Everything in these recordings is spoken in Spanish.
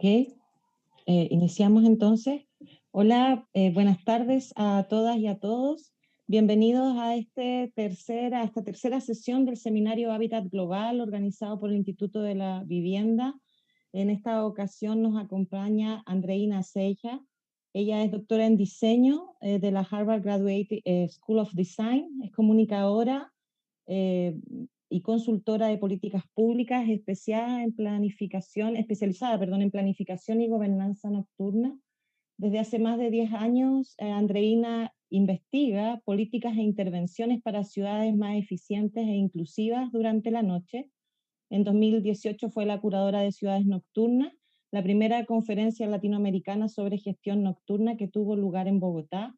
Ok, iniciamos entonces. Hola, buenas tardes a todas y a todos. Bienvenidos a esta tercera sesión del seminario Hábitat Global organizado por el Instituto de la Vivienda. En esta ocasión nos acompaña Andreina Seija. Ella es doctora en diseño de la Harvard Graduate School of Design, es comunicadora eh, y consultora de políticas públicas especializada en planificación y gobernanza nocturna. Desde hace más de 10 años, Andreina investiga políticas e intervenciones para ciudades más eficientes e inclusivas durante la noche. En 2018 fue la curadora de ciudades nocturnas, la primera conferencia latinoamericana sobre gestión nocturna que tuvo lugar en Bogotá,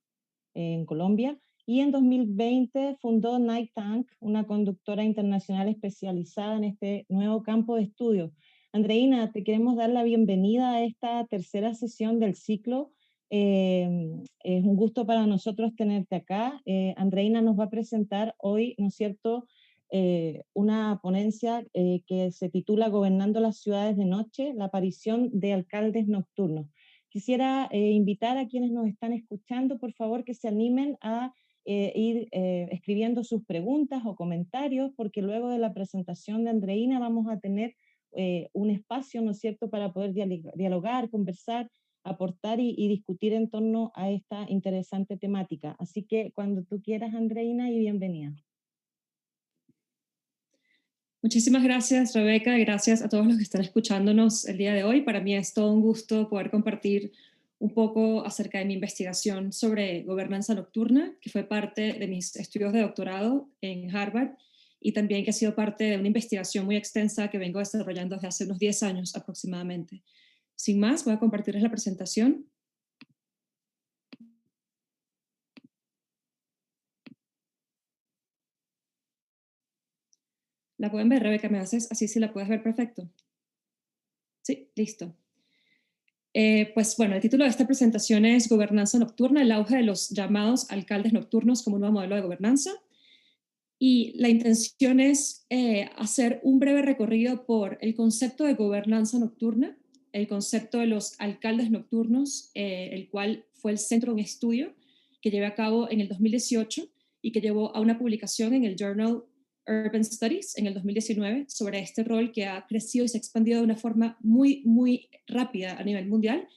en Colombia, y en 2020 fundó Night Tank, una conductora internacional especializada en este nuevo campo de estudio. Andreina, te queremos dar la bienvenida a esta tercera sesión del ciclo. Es un gusto para nosotros tenerte acá. Andreina nos va a presentar hoy, ¿no es cierto?, una ponencia que se titula Gobernando las ciudades de noche, la aparición de alcaldes nocturnos. Quisiera invitar a quienes nos están escuchando, por favor, que se animen a ir escribiendo sus preguntas o comentarios, porque luego de la presentación de Andreina vamos a tener un espacio, ¿no es cierto?, para poder dialogar, conversar, aportar y discutir en torno a esta interesante temática. Así que cuando tú quieras, Andreina, y bienvenida. Muchísimas gracias, Rebeca, y gracias a todos los que están escuchándonos el día de hoy. Para mí es todo un gusto poder compartir un poco acerca de mi investigación sobre gobernanza nocturna, que fue parte de mis estudios de doctorado en Harvard y también que ha sido parte de una investigación muy extensa que vengo desarrollando desde hace unos 10 años aproximadamente. Sin más, voy a compartirles la presentación. ¿La pueden ver, Rebeca? ¿Me haces así si la puedes ver perfecto? Sí, listo. Pues bueno, el título de esta presentación es Gobernanza Nocturna, el auge de los llamados alcaldes nocturnos como un nuevo modelo de gobernanza. Y la intención es hacer un breve recorrido por el concepto de gobernanza nocturna, el concepto de los alcaldes nocturnos, el cual fue el centro de un estudio que llevé a cabo en el 2018 y que llevó a una publicación en el Journal Urban Studies en el 2019 sobre este rol que ha crecido y se ha expandido de una forma muy, muy rápida a nivel mundial.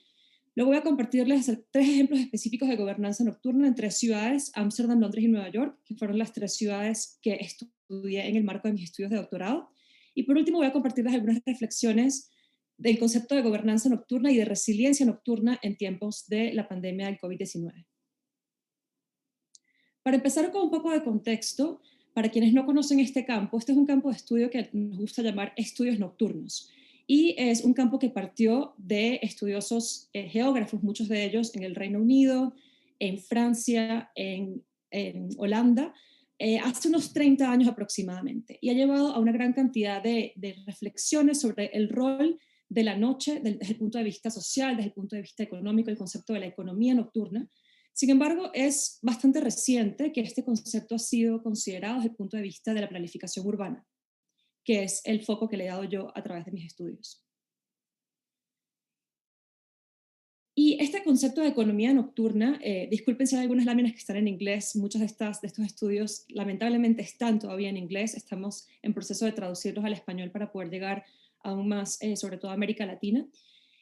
Luego voy a compartirles 3 ejemplos específicos de gobernanza nocturna en 3 ciudades, Ámsterdam, Londres y Nueva York, que fueron las 3 ciudades que estudié en el marco de mis estudios de doctorado. Y por último voy a compartirles algunas reflexiones del concepto de gobernanza nocturna y de resiliencia nocturna en tiempos de la pandemia del COVID-19. Para empezar con un poco de contexto, para quienes no conocen este campo, este es un campo de estudio que nos gusta llamar estudios nocturnos. Y es un campo que partió de estudiosos geógrafos, muchos de ellos en el Reino Unido, en Francia, en Holanda, hace unos 30 años aproximadamente. Y ha llevado a una gran cantidad de reflexiones sobre el rol de la noche desde el punto de vista social, desde el punto de vista económico, el concepto de la economía nocturna. Sin embargo, es bastante reciente que este concepto ha sido considerado desde el punto de vista de la planificación urbana, que es el foco que le he dado yo a través de mis estudios. Y este concepto de economía nocturna, disculpen si hay algunas láminas que están en inglés, muchos de estos estudios lamentablemente están todavía en inglés, estamos en proceso de traducirlos al español para poder llegar aún más, sobre todo a América Latina.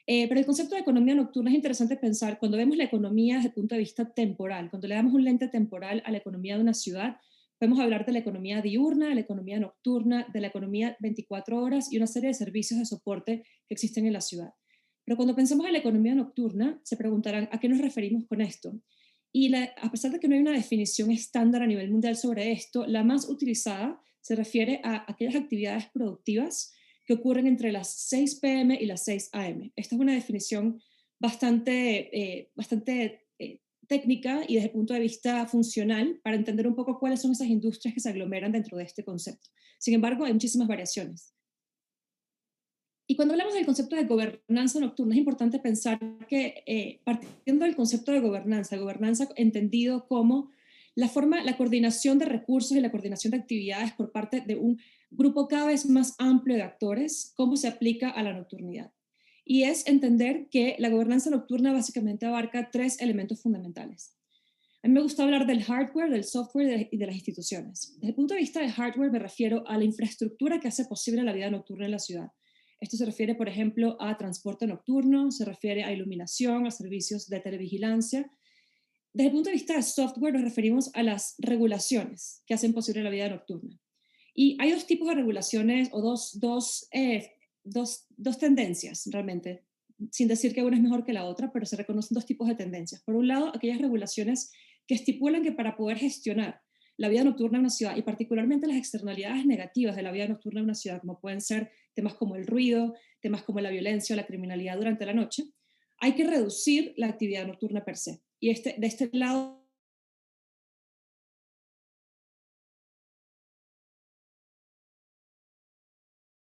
Pero el concepto de economía nocturna es interesante pensar cuando vemos la economía desde el punto de vista temporal, cuando le damos un lente temporal a la economía de una ciudad, podemos hablar de la economía diurna, de la economía nocturna, de la economía 24 horas y una serie de servicios de soporte que existen en la ciudad. Pero cuando pensamos en la economía nocturna, se preguntarán a qué nos referimos con esto. Y a pesar de que no hay una definición estándar a nivel mundial sobre esto, la más utilizada se refiere a aquellas actividades productivas que ocurren entre las 6 p.m. y las 6 a.m. Esta es una definición bastante técnica y desde el punto de vista funcional para entender un poco cuáles son esas industrias que se aglomeran dentro de este concepto. Sin embargo, hay muchísimas variaciones. Y cuando hablamos del concepto de gobernanza nocturna, es importante pensar que partiendo del concepto de gobernanza entendido como la coordinación de recursos y la coordinación de actividades por parte de un grupo cada vez más amplio de actores, cómo se aplica a la nocturnidad. y es entender que la gobernanza nocturna básicamente abarca tres elementos fundamentales. A mí me gusta hablar del hardware, del software y de las instituciones. Desde el punto de vista de hardware me refiero a la infraestructura que hace posible la vida nocturna en la ciudad. Esto se refiere, por ejemplo, a transporte nocturno, se refiere a iluminación, a servicios de televigilancia. Desde el punto de vista de software nos referimos a las regulaciones que hacen posible la vida nocturna. Y hay dos tipos de regulaciones o dos tendencias realmente, sin decir que una es mejor que la otra, pero se reconocen dos tipos de tendencias. Por un lado, aquellas regulaciones que estipulan que para poder gestionar la vida nocturna de una ciudad y particularmente las externalidades negativas de la vida nocturna de una ciudad, como pueden ser temas como el ruido, temas como la violencia o la criminalidad durante la noche, hay que reducir la actividad nocturna per se. Y de este lado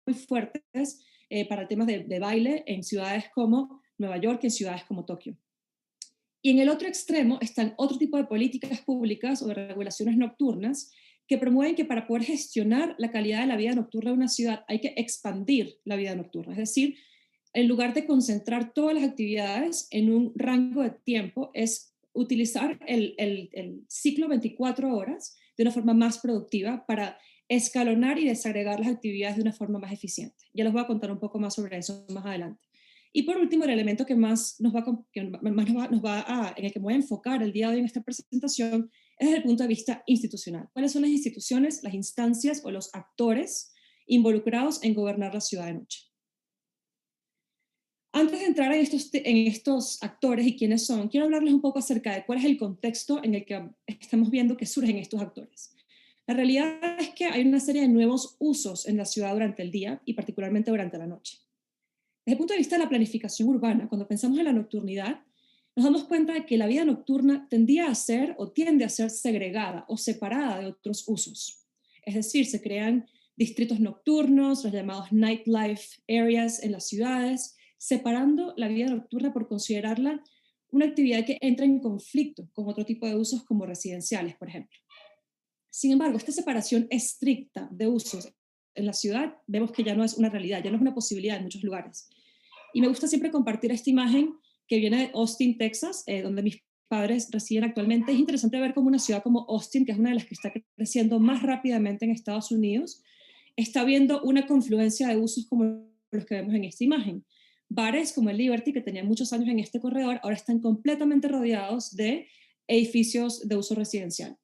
muy fuertes para temas de baile en ciudades como Nueva York y en ciudades como Tokio. Y en el otro extremo están otro tipo de políticas públicas o de regulaciones nocturnas que promueven que para poder gestionar la calidad de la vida nocturna de una ciudad hay que expandir la vida nocturna. Es decir, en lugar de concentrar todas las actividades en un rango de tiempo, es utilizar el ciclo 24 horas de una forma más productiva para escalonar y desagregar las actividades de una forma más eficiente. Ya les voy a contar un poco más sobre eso más adelante. Y por último, el elemento que más en el que me voy a enfocar el día de hoy en esta presentación es desde el punto de vista institucional. ¿Cuáles son las instituciones, las instancias o los actores involucrados en gobernar la ciudad de noche? Antes de entrar en estos actores y quiénes son, quiero hablarles un poco acerca de cuál es el contexto en el que estamos viendo que surgen estos actores. La realidad es que hay una serie de nuevos usos en la ciudad durante el día y particularmente durante la noche. Desde el punto de vista de la planificación urbana, cuando pensamos en la nocturnidad, nos damos cuenta de que la vida nocturna tendía a ser o tiende a ser segregada o separada de otros usos. Es decir, se crean distritos nocturnos, los llamados nightlife areas en las ciudades, separando la vida nocturna por considerarla una actividad que entra en conflicto con otro tipo de usos como residenciales, por ejemplo. Sin embargo, esta separación estricta de usos en la ciudad vemos que ya no es una realidad, ya no es una posibilidad en muchos lugares. Y me gusta siempre compartir esta imagen que viene de Austin, Texas, donde mis padres residen actualmente. Es interesante ver cómo una ciudad como Austin, que es una de las que está creciendo más rápidamente en Estados Unidos, está viendo una confluencia de usos como los que vemos en esta imagen. Bares como el Liberty, que tenían muchos años en este corredor, ahora están completamente rodeados de edificios de uso residencial.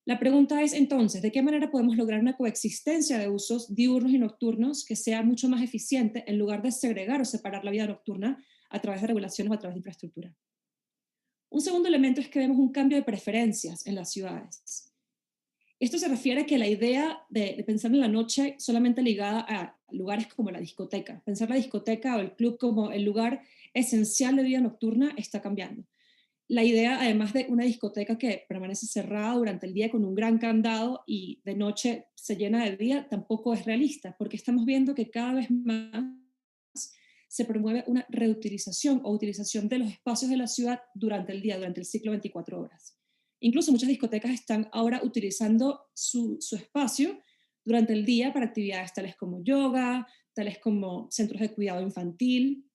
La pregunta es entonces, ¿de qué manera podemos lograr una coexistencia de usos diurnos y nocturnos que sea mucho más eficiente en lugar de segregar o separar la vida nocturna a través de regulaciones o a través de infraestructura? Un segundo elemento es que vemos un cambio de preferencias en las ciudades. Esto se refiere a que la idea de pensar en la noche solamente ligada a lugares como la discoteca, pensar la discoteca o el club como el lugar esencial de vida nocturna está cambiando. La idea, además de una discoteca que permanece cerrada durante el día con un gran candado y de noche se llena de día, tampoco es realista, porque estamos viendo que cada vez más se promueve una reutilización o utilización de los espacios de la ciudad durante el día, durante el ciclo 24 horas. Incluso muchas discotecas están ahora utilizando su espacio durante el día para actividades tales como yoga, tales como centros de cuidado infantil,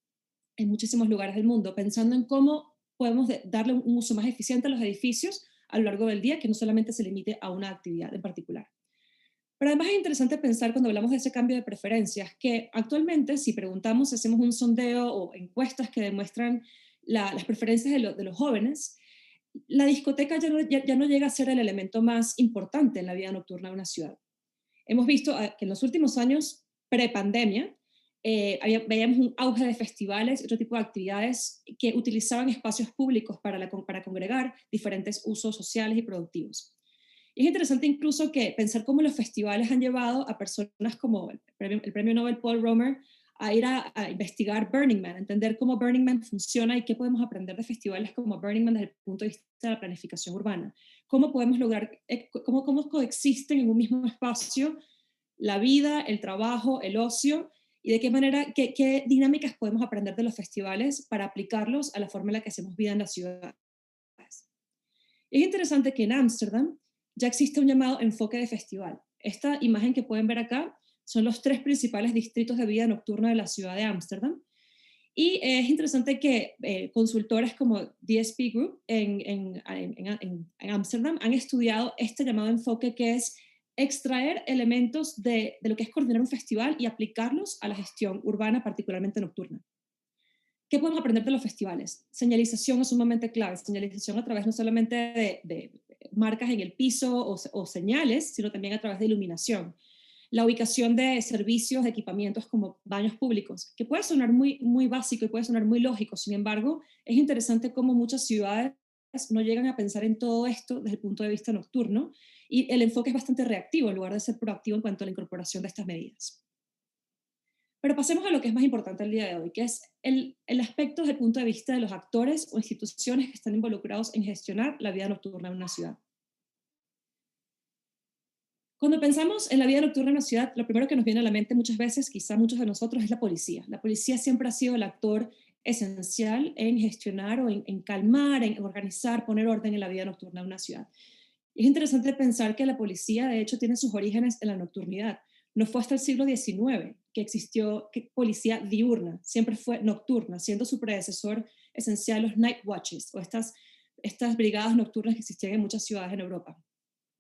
en muchísimos lugares del mundo, pensando en cómo podemos darle un uso más eficiente a los edificios a lo largo del día, que no solamente se limite a una actividad en particular. Pero además es interesante pensar cuando hablamos de ese cambio de preferencias, que actualmente si preguntamos, hacemos un sondeo o encuestas que demuestran las preferencias de los jóvenes, la discoteca ya no llega a ser el elemento más importante en la vida nocturna de una ciudad. Hemos visto que en los últimos años, pre-pandemia, veíamos un auge de festivales y otro tipo de actividades que utilizaban espacios públicos para congregar diferentes usos sociales y productivos. Y es interesante incluso que pensar cómo los festivales han llevado a personas como el premio Nobel Paul Romer a ir a investigar Burning Man, entender cómo Burning Man funciona y qué podemos aprender de festivales como Burning Man desde el punto de vista de la planificación urbana. Cómo podemos lograr, cómo coexisten en un mismo espacio la vida, el trabajo, el ocio, y de qué manera, qué dinámicas podemos aprender de los festivales para aplicarlos a la forma en la que hacemos vida en las ciudades. Es interesante que en Ámsterdam ya existe un llamado enfoque de festival. Esta imagen que pueden ver acá son los tres principales distritos de vida nocturna de la ciudad de Ámsterdam. Y es interesante que consultores como DSP Group en Ámsterdam han estudiado este llamado enfoque que es extraer elementos de lo que es coordinar un festival y aplicarlos a la gestión urbana, particularmente nocturna. ¿Qué podemos aprender de los festivales? Señalización es sumamente clave. Señalización a través no solamente de marcas en el piso o señales, sino también a través de iluminación. La ubicación de servicios, de equipamientos como baños públicos, que puede sonar muy básico y puede sonar muy lógico. Sin embargo, es interesante cómo muchas ciudades no llegan a pensar en todo esto desde el punto de vista nocturno y el enfoque es bastante reactivo en lugar de ser proactivo en cuanto a la incorporación de estas medidas. Pero pasemos a lo que es más importante el día de hoy, que es el aspecto desde el punto de vista de los actores o instituciones que están involucrados en gestionar la vida nocturna de una ciudad. Cuando pensamos en la vida nocturna en una ciudad, lo primero que nos viene a la mente muchas veces, quizá muchos de nosotros, es la policía. La policía siempre ha sido el actor esencial en gestionar o en calmar, en organizar, poner orden en la vida nocturna de una ciudad. Y es interesante pensar que la policía, de hecho, tiene sus orígenes en la nocturnidad. No fue hasta el siglo XIX que existió policía diurna, siempre fue nocturna, siendo su predecesor esencial los night watches o estas brigadas nocturnas que existían en muchas ciudades en Europa.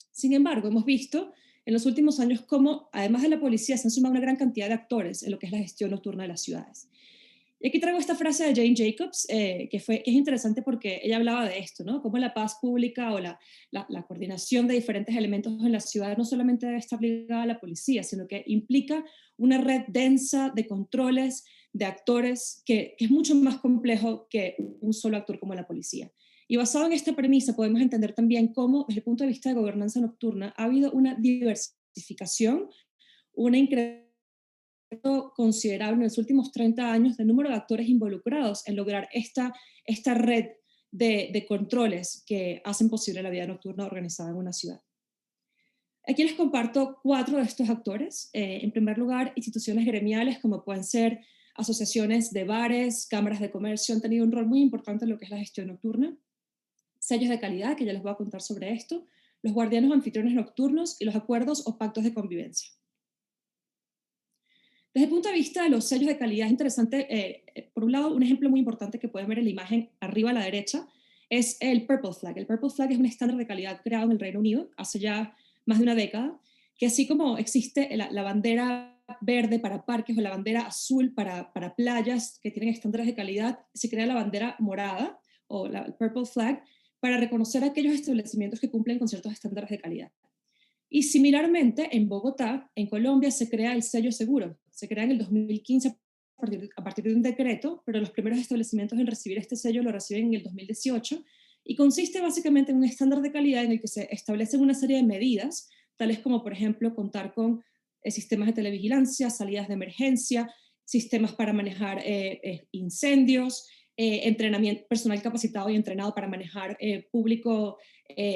Sin embargo, hemos visto en los últimos años cómo, además de la policía, se han sumado una gran cantidad de actores en lo que es la gestión nocturna de las ciudades. Y aquí traigo esta frase de Jane Jacobs, que es interesante porque ella hablaba de esto, ¿no? Cómo la paz pública o la coordinación de diferentes elementos en la ciudad no solamente debe estar ligada a la policía, sino que implica una red densa de controles, de actores, que es mucho más complejo que un solo actor como la policía. Y basado en esta premisa podemos entender también cómo, desde el punto de vista de gobernanza nocturna, ha habido una diversificación, una increíble considerable en los últimos 30 años del número de actores involucrados en lograr esta red de controles que hacen posible la vida nocturna organizada en una ciudad. Aquí les comparto 4 de estos actores. En primer lugar, instituciones gremiales como pueden ser asociaciones de bares, cámaras de comercio, han tenido un rol muy importante en lo que es la gestión nocturna. Sellos de calidad, que ya les voy a contar sobre esto, los guardianes o anfitriones nocturnos y los acuerdos o pactos de convivencia. Desde el punto de vista de los sellos de calidad, es interesante, por un lado, un ejemplo muy importante que pueden ver en la imagen arriba a la derecha es el Purple Flag. El Purple Flag es un estándar de calidad creado en el Reino Unido hace ya más de una década, que así como existe la bandera verde para parques o la bandera azul para playas que tienen estándares de calidad, se crea la bandera morada o el Purple Flag para reconocer aquellos establecimientos que cumplen con ciertos estándares de calidad. Y similarmente, en Bogotá, en Colombia, se crea el sello seguro. Se crea en el 2015 a partir de un decreto, pero los primeros establecimientos en recibir este sello lo reciben en el 2018 y consiste básicamente en un estándar de calidad en el que se establecen una serie de medidas, tales como, por ejemplo, contar con sistemas de televigilancia, salidas de emergencia, sistemas para manejar incendios, entrenamiento, personal capacitado y entrenado para manejar público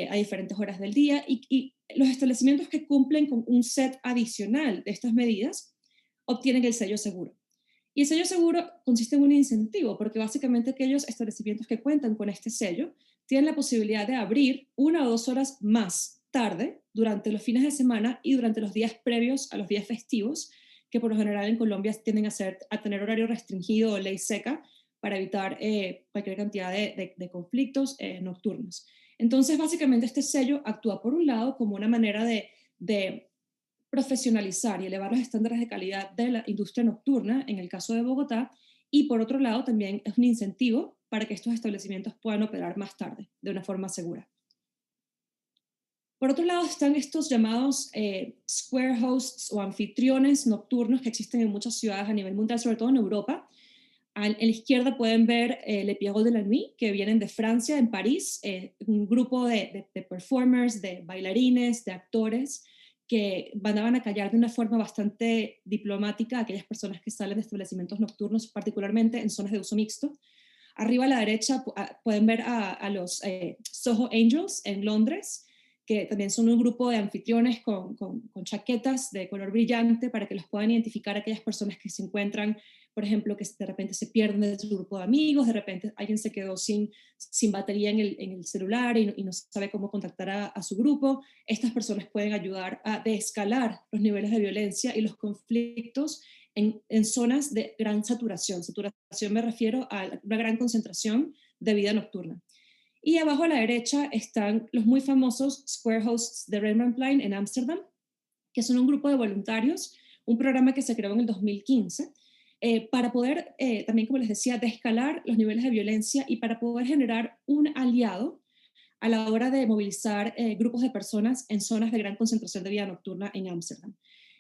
a diferentes horas del día y los establecimientos que cumplen con un set adicional de estas medidas obtienen el sello seguro. Y el sello seguro consiste en un incentivo, porque básicamente aquellos establecimientos que cuentan con este sello tienen la posibilidad de abrir 1 o 2 horas más tarde durante los fines de semana y durante los días previos a los días festivos, que por lo general en Colombia tienden a tener horario restringido o ley seca para evitar cualquier cantidad de conflictos nocturnos. Entonces, básicamente este sello actúa por un lado como una manera de profesionalizar y elevar los estándares de calidad de la industria nocturna, en el caso de Bogotá, y por otro lado también es un incentivo para que estos establecimientos puedan operar más tarde, de una forma segura. Por otro lado están estos llamados square hosts o anfitriones nocturnos que existen en muchas ciudades a nivel mundial, sobre todo en Europa. En la izquierda pueden ver Le Pigalle de la Nuit, que vienen de Francia, en París, un grupo de performers, de bailarines, de actores, que van a callar de una forma bastante diplomática a aquellas personas que salen de establecimientos nocturnos, particularmente en zonas de uso mixto. Arriba a la derecha pueden ver a los Soho Angels en Londres, que también son un grupo de anfitriones con chaquetas de color brillante para que los puedan identificar aquellas personas que se encuentran, por ejemplo, que de repente se pierden de su grupo de amigos, de repente alguien se quedó sin batería en el celular y no sabe cómo contactar a su grupo. Estas personas pueden ayudar a desescalar los niveles de violencia y los conflictos en zonas de gran saturación. Saturación me refiero a una gran concentración de vida nocturna. Y abajo a la derecha están los muy famosos Square Hosts de Rembrandtplein en Ámsterdam, que son un grupo de voluntarios, un programa que se creó en el 2015, para poder, también como les decía, descalar los niveles de violencia y para poder generar un aliado a la hora de movilizar grupos de personas en zonas de gran concentración de vida nocturna en Ámsterdam.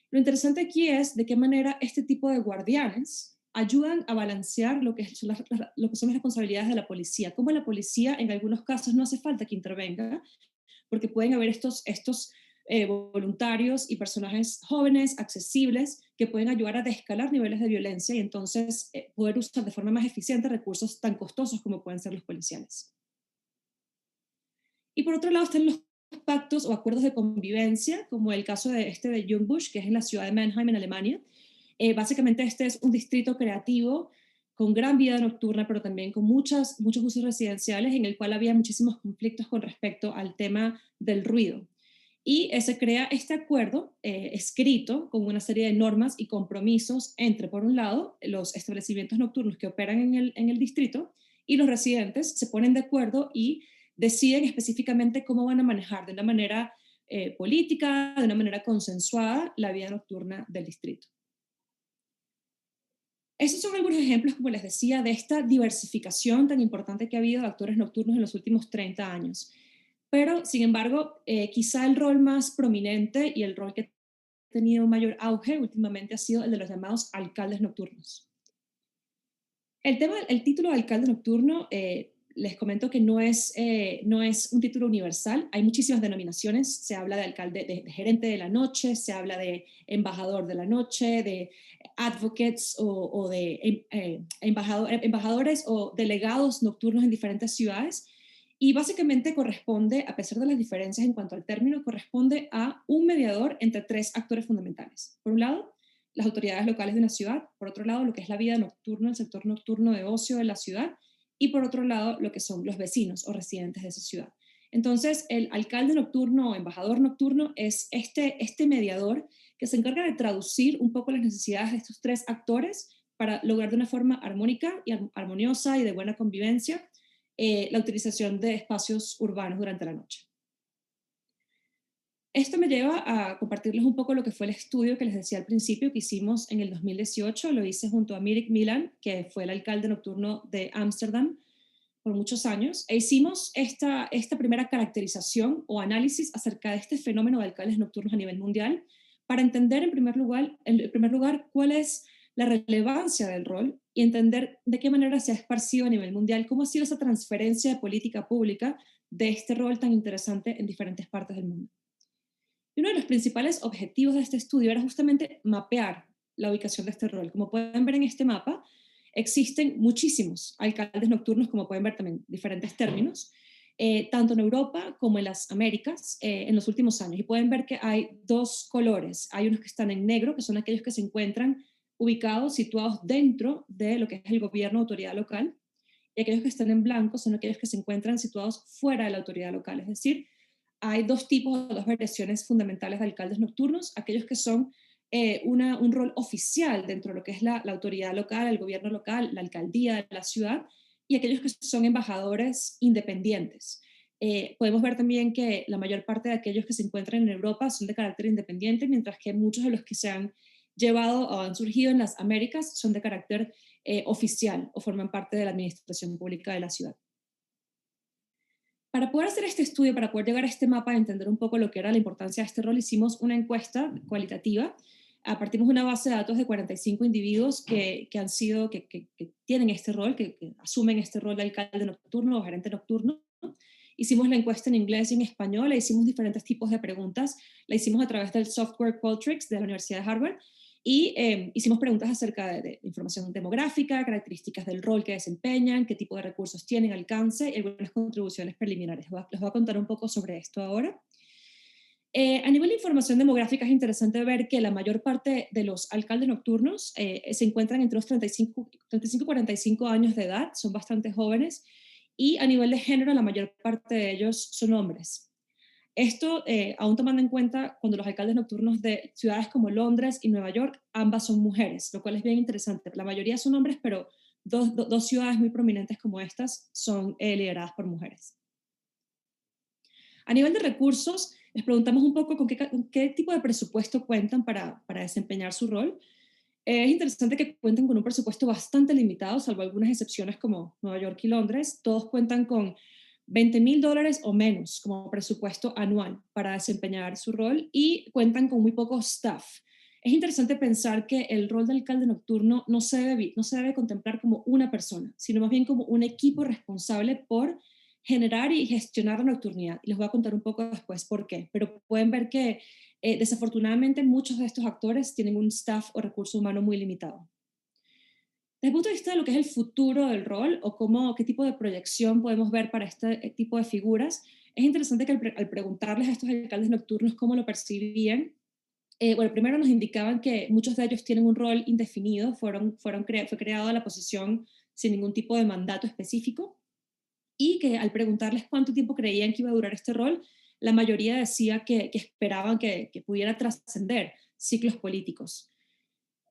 Lo interesante aquí es de qué manera este tipo de guardianes ayudan a balancear lo que son las responsabilidades de la policía. Como la policía en algunos casos no hace falta que intervenga, porque pueden haber estos voluntarios y personajes jóvenes, accesibles, que pueden ayudar a descalar niveles de violencia y entonces poder usar de forma más eficiente recursos tan costosos como pueden ser los policiales. Y por otro lado están los pactos o acuerdos de convivencia, como el caso de Jungbusch, que es en la ciudad de Mannheim, en Alemania. Básicamente este es un distrito creativo con gran vida nocturna, pero también con muchos usos residenciales, en el cual había muchísimos conflictos con respecto al tema del ruido. Y se crea este acuerdo escrito con una serie de normas y compromisos entre, por un lado, los establecimientos nocturnos que operan en el distrito y los residentes se ponen de acuerdo y deciden específicamente cómo van a manejar de una manera política, de una manera consensuada, la vida nocturna del distrito. Esos son algunos ejemplos, como les decía, de esta diversificación tan importante que ha habido de actores nocturnos en los últimos 30 años. Pero, sin embargo, quizá el rol más prominente y el rol que ha tenido un mayor auge últimamente ha sido el de los llamados alcaldes nocturnos. El título de alcalde nocturno, les comento que no es un título universal, hay muchísimas denominaciones, se habla de alcalde, de gerente de la noche, se habla de embajador de la noche, de advocates o de embajadores o delegados nocturnos en diferentes ciudades, y básicamente corresponde, a pesar de las diferencias en cuanto al término, corresponde a un mediador entre tres actores fundamentales. Por un lado, las autoridades locales de una ciudad, por otro lado, lo que es la vida nocturna, el sector nocturno de ocio de la ciudad, y por otro lado, lo que son los vecinos o residentes de esa ciudad. Entonces, el alcalde nocturno o embajador nocturno es este mediador que se encarga de traducir un poco las necesidades de estos tres actores para lograr de una forma armónica y armoniosa y de buena convivencia la utilización de espacios urbanos durante la noche. Esto me lleva a compartirles un poco lo que fue el estudio que les decía al principio que hicimos en el 2018. Lo hice junto a Mirek Milan, que fue el alcalde nocturno de Ámsterdam por muchos años, e hicimos esta primera caracterización o análisis acerca de este fenómeno de alcaldes nocturnos a nivel mundial para entender en primer lugar cuál es la relevancia del rol y entender de qué manera se ha esparcido a nivel mundial, cómo ha sido esa transferencia de política pública de este rol tan interesante en diferentes partes del mundo. Y uno de los principales objetivos de este estudio era justamente mapear la ubicación de este rol. Como pueden ver en este mapa, existen muchísimos alcaldes nocturnos, como pueden ver también diferentes términos, tanto en Europa como en las Américas en los últimos años. Y pueden ver que hay dos colores. Hay unos que están en negro, que son aquellos que se encuentran ubicados, situados dentro de lo que es el gobierno o autoridad local, y aquellos que están en blanco son aquellos que se encuentran situados fuera de la autoridad local, es decir, hay dos tipos, dos variaciones fundamentales de alcaldes nocturnos, aquellos que son un rol oficial dentro de lo que es la autoridad local, el gobierno local, la alcaldía de la ciudad, y aquellos que son embajadores independientes. Podemos ver también que la mayor parte de aquellos que se encuentran en Europa son de carácter independiente, mientras que muchos de los que se han llevado o han surgido en las Américas son de carácter oficial o forman parte de la administración pública de la ciudad. Para poder hacer este estudio, para poder llegar a este mapa, entender un poco lo que era la importancia de este rol, hicimos una encuesta cualitativa. Partimos de una base de datos de 45 individuos que tienen este rol, que asumen este rol de alcalde nocturno o gerente nocturno. Hicimos la encuesta en inglés y en español, le hicimos diferentes tipos de preguntas. La hicimos a través del software Qualtrics de la Universidad de Harvard. Y hicimos preguntas acerca de información demográfica, características del rol que desempeñan, qué tipo de recursos tienen, alcance y algunas contribuciones preliminares. Les voy a contar un poco sobre esto ahora. A nivel de información demográfica es interesante ver que la mayor parte de los alcaldes nocturnos se encuentran entre los 35 y 45 años de edad, son bastante jóvenes, y a nivel de género la mayor parte de ellos son hombres. Esto aún tomando en cuenta cuando los alcaldes nocturnos de ciudades como Londres y Nueva York, ambas son mujeres, lo cual es bien interesante. La mayoría son hombres, pero dos ciudades muy prominentes como estas son lideradas por mujeres. A nivel de recursos, les preguntamos un poco con qué tipo de presupuesto cuentan para desempeñar su rol. Es interesante que cuenten con un presupuesto bastante limitado, salvo algunas excepciones como Nueva York y Londres. Todos cuentan con $20,000 o menos como presupuesto anual para desempeñar su rol y cuentan con muy poco staff. Es interesante pensar que el rol de alcalde nocturno no se debe contemplar como una persona, sino más bien como un equipo responsable por generar y gestionar la nocturnidad. Y les voy a contar un poco después por qué, pero pueden ver que desafortunadamente muchos de estos actores tienen un staff o recurso humano muy limitado. Desde el punto de vista de lo que es el futuro del rol o qué tipo de proyección podemos ver para este tipo de figuras, es interesante que al preguntarles a estos alcaldes nocturnos cómo lo percibían, bueno, primero nos indicaban que muchos de ellos tienen un rol indefinido, fue creada la posición sin ningún tipo de mandato específico, y que al preguntarles cuánto tiempo creían que iba a durar este rol, la mayoría decía que esperaban que pudiera trascender ciclos políticos.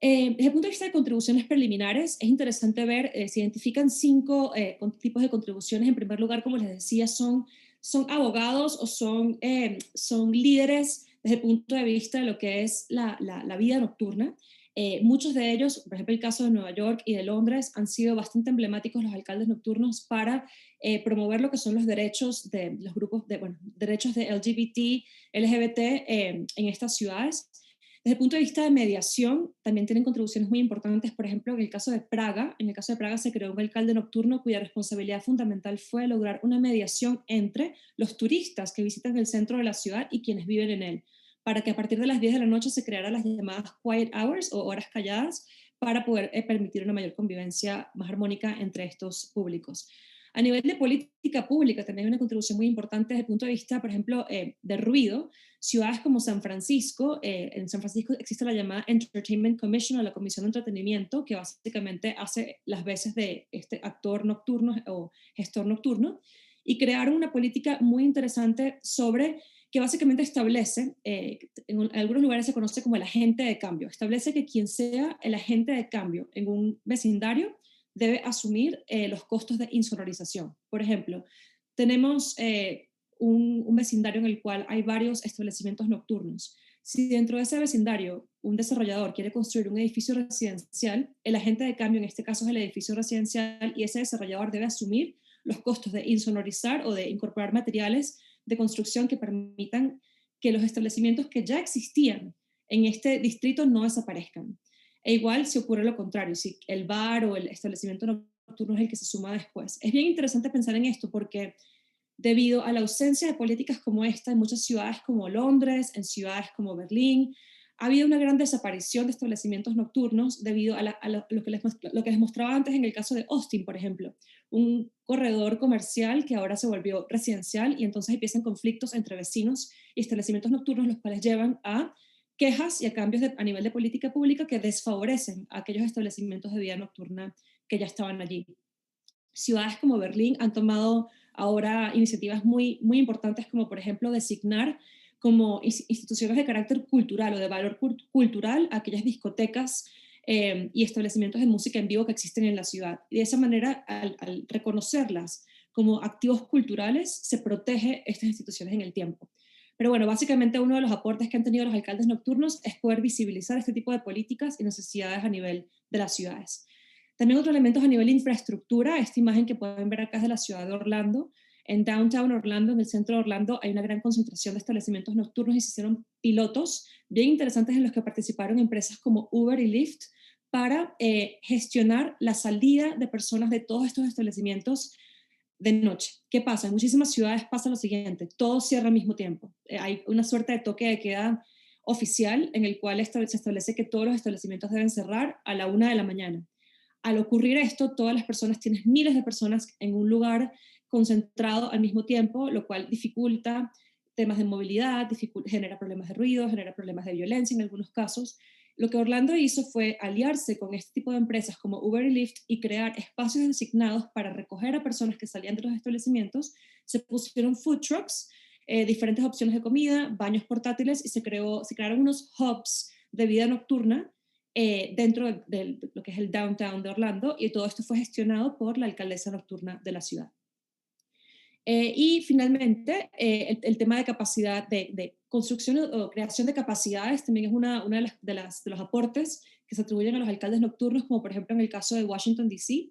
Desde el punto de vista de contribuciones preliminares, es interesante ver, se identifican 5 tipos de contribuciones. En primer lugar, como les decía, son abogados o son líderes desde el punto de vista de lo que es la vida nocturna. Muchos de ellos, por ejemplo el caso de Nueva York y de Londres, han sido bastante emblemáticos los alcaldes nocturnos para promover lo que son los derechos de los grupos derechos de LGBT, LGBT en estas ciudades. Desde el punto de vista de mediación, también tienen contribuciones muy importantes. Por ejemplo, en el caso de Praga se creó un alcalde nocturno cuya responsabilidad fundamental fue lograr una mediación entre los turistas que visitan el centro de la ciudad y quienes viven en él, para que a partir de las 10 de la noche se crearan las llamadas quiet hours o horas calladas para poder permitir una mayor convivencia más armónica entre estos públicos. A nivel de política pública también hay una contribución muy importante desde el punto de vista, por ejemplo, de ruido. Ciudades como San Francisco, en San Francisco existe la llamada Entertainment Commission o la Comisión de Entretenimiento, que básicamente hace las veces de este actor nocturno o gestor nocturno, y crearon una política muy interesante sobre que básicamente establece, en algunos lugares se conoce como el agente de cambio, establece que quien sea el agente de cambio en un vecindario debe asumir los costos de insonorización. Por ejemplo, tenemos un vecindario en el cual hay varios establecimientos nocturnos. Si dentro de ese vecindario un desarrollador quiere construir un edificio residencial, el agente de cambio en este caso es el edificio residencial y ese desarrollador debe asumir los costos de insonorizar o de incorporar materiales de construcción que permitan que los establecimientos que ya existían en este distrito no desaparezcan. E igual si ocurre lo contrario, si el bar o el establecimiento nocturno es el que se suma después. Es bien interesante pensar en esto porque debido a la ausencia de políticas como esta en muchas ciudades como Londres, en ciudades como Berlín, ha habido una gran desaparición de establecimientos nocturnos debido a lo que les mostraba antes en el caso de Austin, por ejemplo, un corredor comercial que ahora se volvió residencial y entonces empiezan conflictos entre vecinos y establecimientos nocturnos, los cuales llevan a quejas y a cambios a nivel de política pública que desfavorecen a aquellos establecimientos de vida nocturna que ya estaban allí. Ciudades como Berlín han tomado ahora iniciativas muy importantes como por ejemplo designar como instituciones de carácter cultural o de valor cultural aquellas discotecas y establecimientos de música en vivo que existen en la ciudad. Y de esa manera, al reconocerlas como activos culturales, se protege estas instituciones en el tiempo. Pero bueno, básicamente uno de los aportes que han tenido los alcaldes nocturnos es poder visibilizar este tipo de políticas y necesidades a nivel de las ciudades. También otros elementos a nivel de infraestructura, esta imagen que pueden ver acá es de la ciudad de Orlando. En Downtown Orlando, en el centro de Orlando, hay una gran concentración de establecimientos nocturnos y se hicieron pilotos bien interesantes en los que participaron empresas como Uber y Lyft para gestionar la salida de personas de todos estos establecimientos de noche. ¿Qué pasa? En muchísimas ciudades pasa lo siguiente, todo cierra al mismo tiempo. Hay una suerte de toque de queda oficial en el cual se establece que todos los establecimientos deben cerrar a la 1 de la mañana. Al ocurrir esto, todas las personas, tienes miles de personas en un lugar concentrado al mismo tiempo, lo cual dificulta temas de movilidad, genera problemas de ruido, genera problemas de violencia en algunos casos. Lo que Orlando hizo fue aliarse con este tipo de empresas como Uber y Lyft y crear espacios designados para recoger a personas que salían de los establecimientos. Se pusieron food trucks diferentes opciones de comida, baños portátiles, y se crearon unos hubs de vida nocturna dentro de lo que es el downtown de Orlando, y todo esto fue gestionado por la alcaldesa nocturna de la ciudad. Y finalmente, el tema de capacidad, de construcción o creación de capacidades, también es una de los aportes que se atribuyen a los alcaldes nocturnos, como por ejemplo en el caso de Washington, D.C.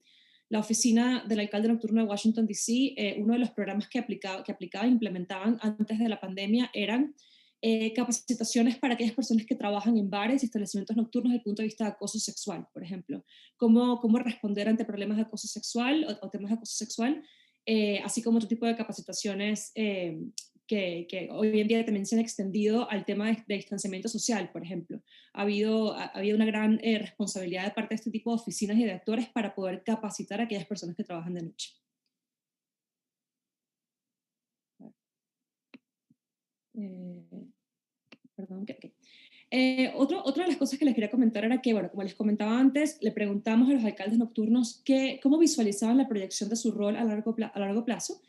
La oficina del alcalde nocturno de Washington, D.C., uno de los programas que aplicaba e implementaban antes de la pandemia eran capacitaciones para aquellas personas que trabajan en bares y establecimientos nocturnos desde el punto de vista de acoso sexual, por ejemplo. Cómo responder ante problemas de acoso sexual o temas de acoso sexual, así como otro tipo de capacitaciones que hoy en día también se han extendido al tema de distanciamiento social, por ejemplo. Ha habido una gran responsabilidad de parte de este tipo de oficinas y de actores para poder capacitar a aquellas personas que trabajan de noche. Perdón, otra de las cosas que les quería comentar era que, bueno, como les comentaba antes, le preguntamos a los alcaldes nocturnos cómo visualizaban la proyección de su rol a largo plazo.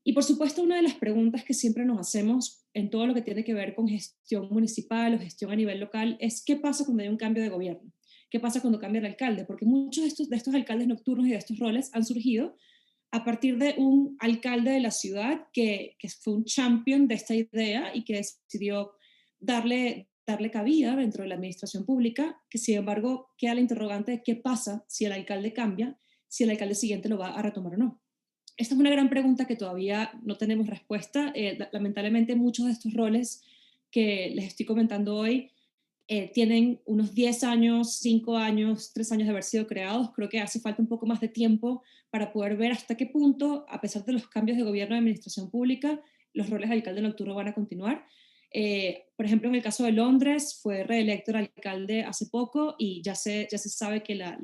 Y por supuesto, una de las preguntas que siempre nos hacemos en todo lo que tiene que ver con gestión municipal o gestión a nivel local es ¿qué pasa cuando hay un cambio de gobierno? ¿Qué pasa cuando cambia el alcalde? Porque muchos de estos alcaldes nocturnos y de estos roles han surgido a partir de un alcalde de la ciudad que fue un champion de esta idea y que decidió darle cabida dentro de la administración pública, que sin embargo queda la interrogante de qué pasa si el alcalde cambia, si el alcalde siguiente lo va a retomar o no. Esta es una gran pregunta que todavía no tenemos respuesta. Lamentablemente muchos de estos roles que les estoy comentando hoy tienen unos 10 años, 5 años, 3 años de haber sido creados. Creo que hace falta un poco más de tiempo para poder ver hasta qué punto, a pesar de los cambios de gobierno y administración pública, los roles de alcalde nocturno van a continuar. Por ejemplo, en el caso de Londres, fue reelecto el alcalde hace poco y ya se sabe que la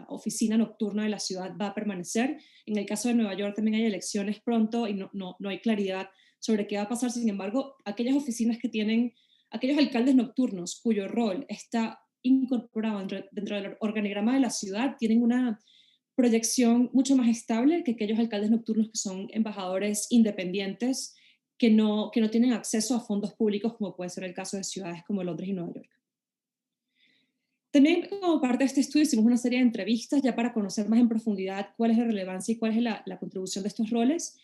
oficina nocturna de la ciudad va a permanecer. En el caso de Nueva York también hay elecciones pronto y no hay claridad sobre qué va a pasar. Sin embargo, aquellas oficinas que tienen aquellos alcaldes nocturnos cuyo rol está incorporado dentro del organigrama de la ciudad tienen una proyección mucho más estable que aquellos alcaldes nocturnos que son embajadores independientes que no tienen acceso a fondos públicos, como puede ser el caso de ciudades como Londres y Nueva York. También como parte de este estudio hicimos una serie de entrevistas ya para conocer más en profundidad cuál es la relevancia y cuál es la contribución de estos roles.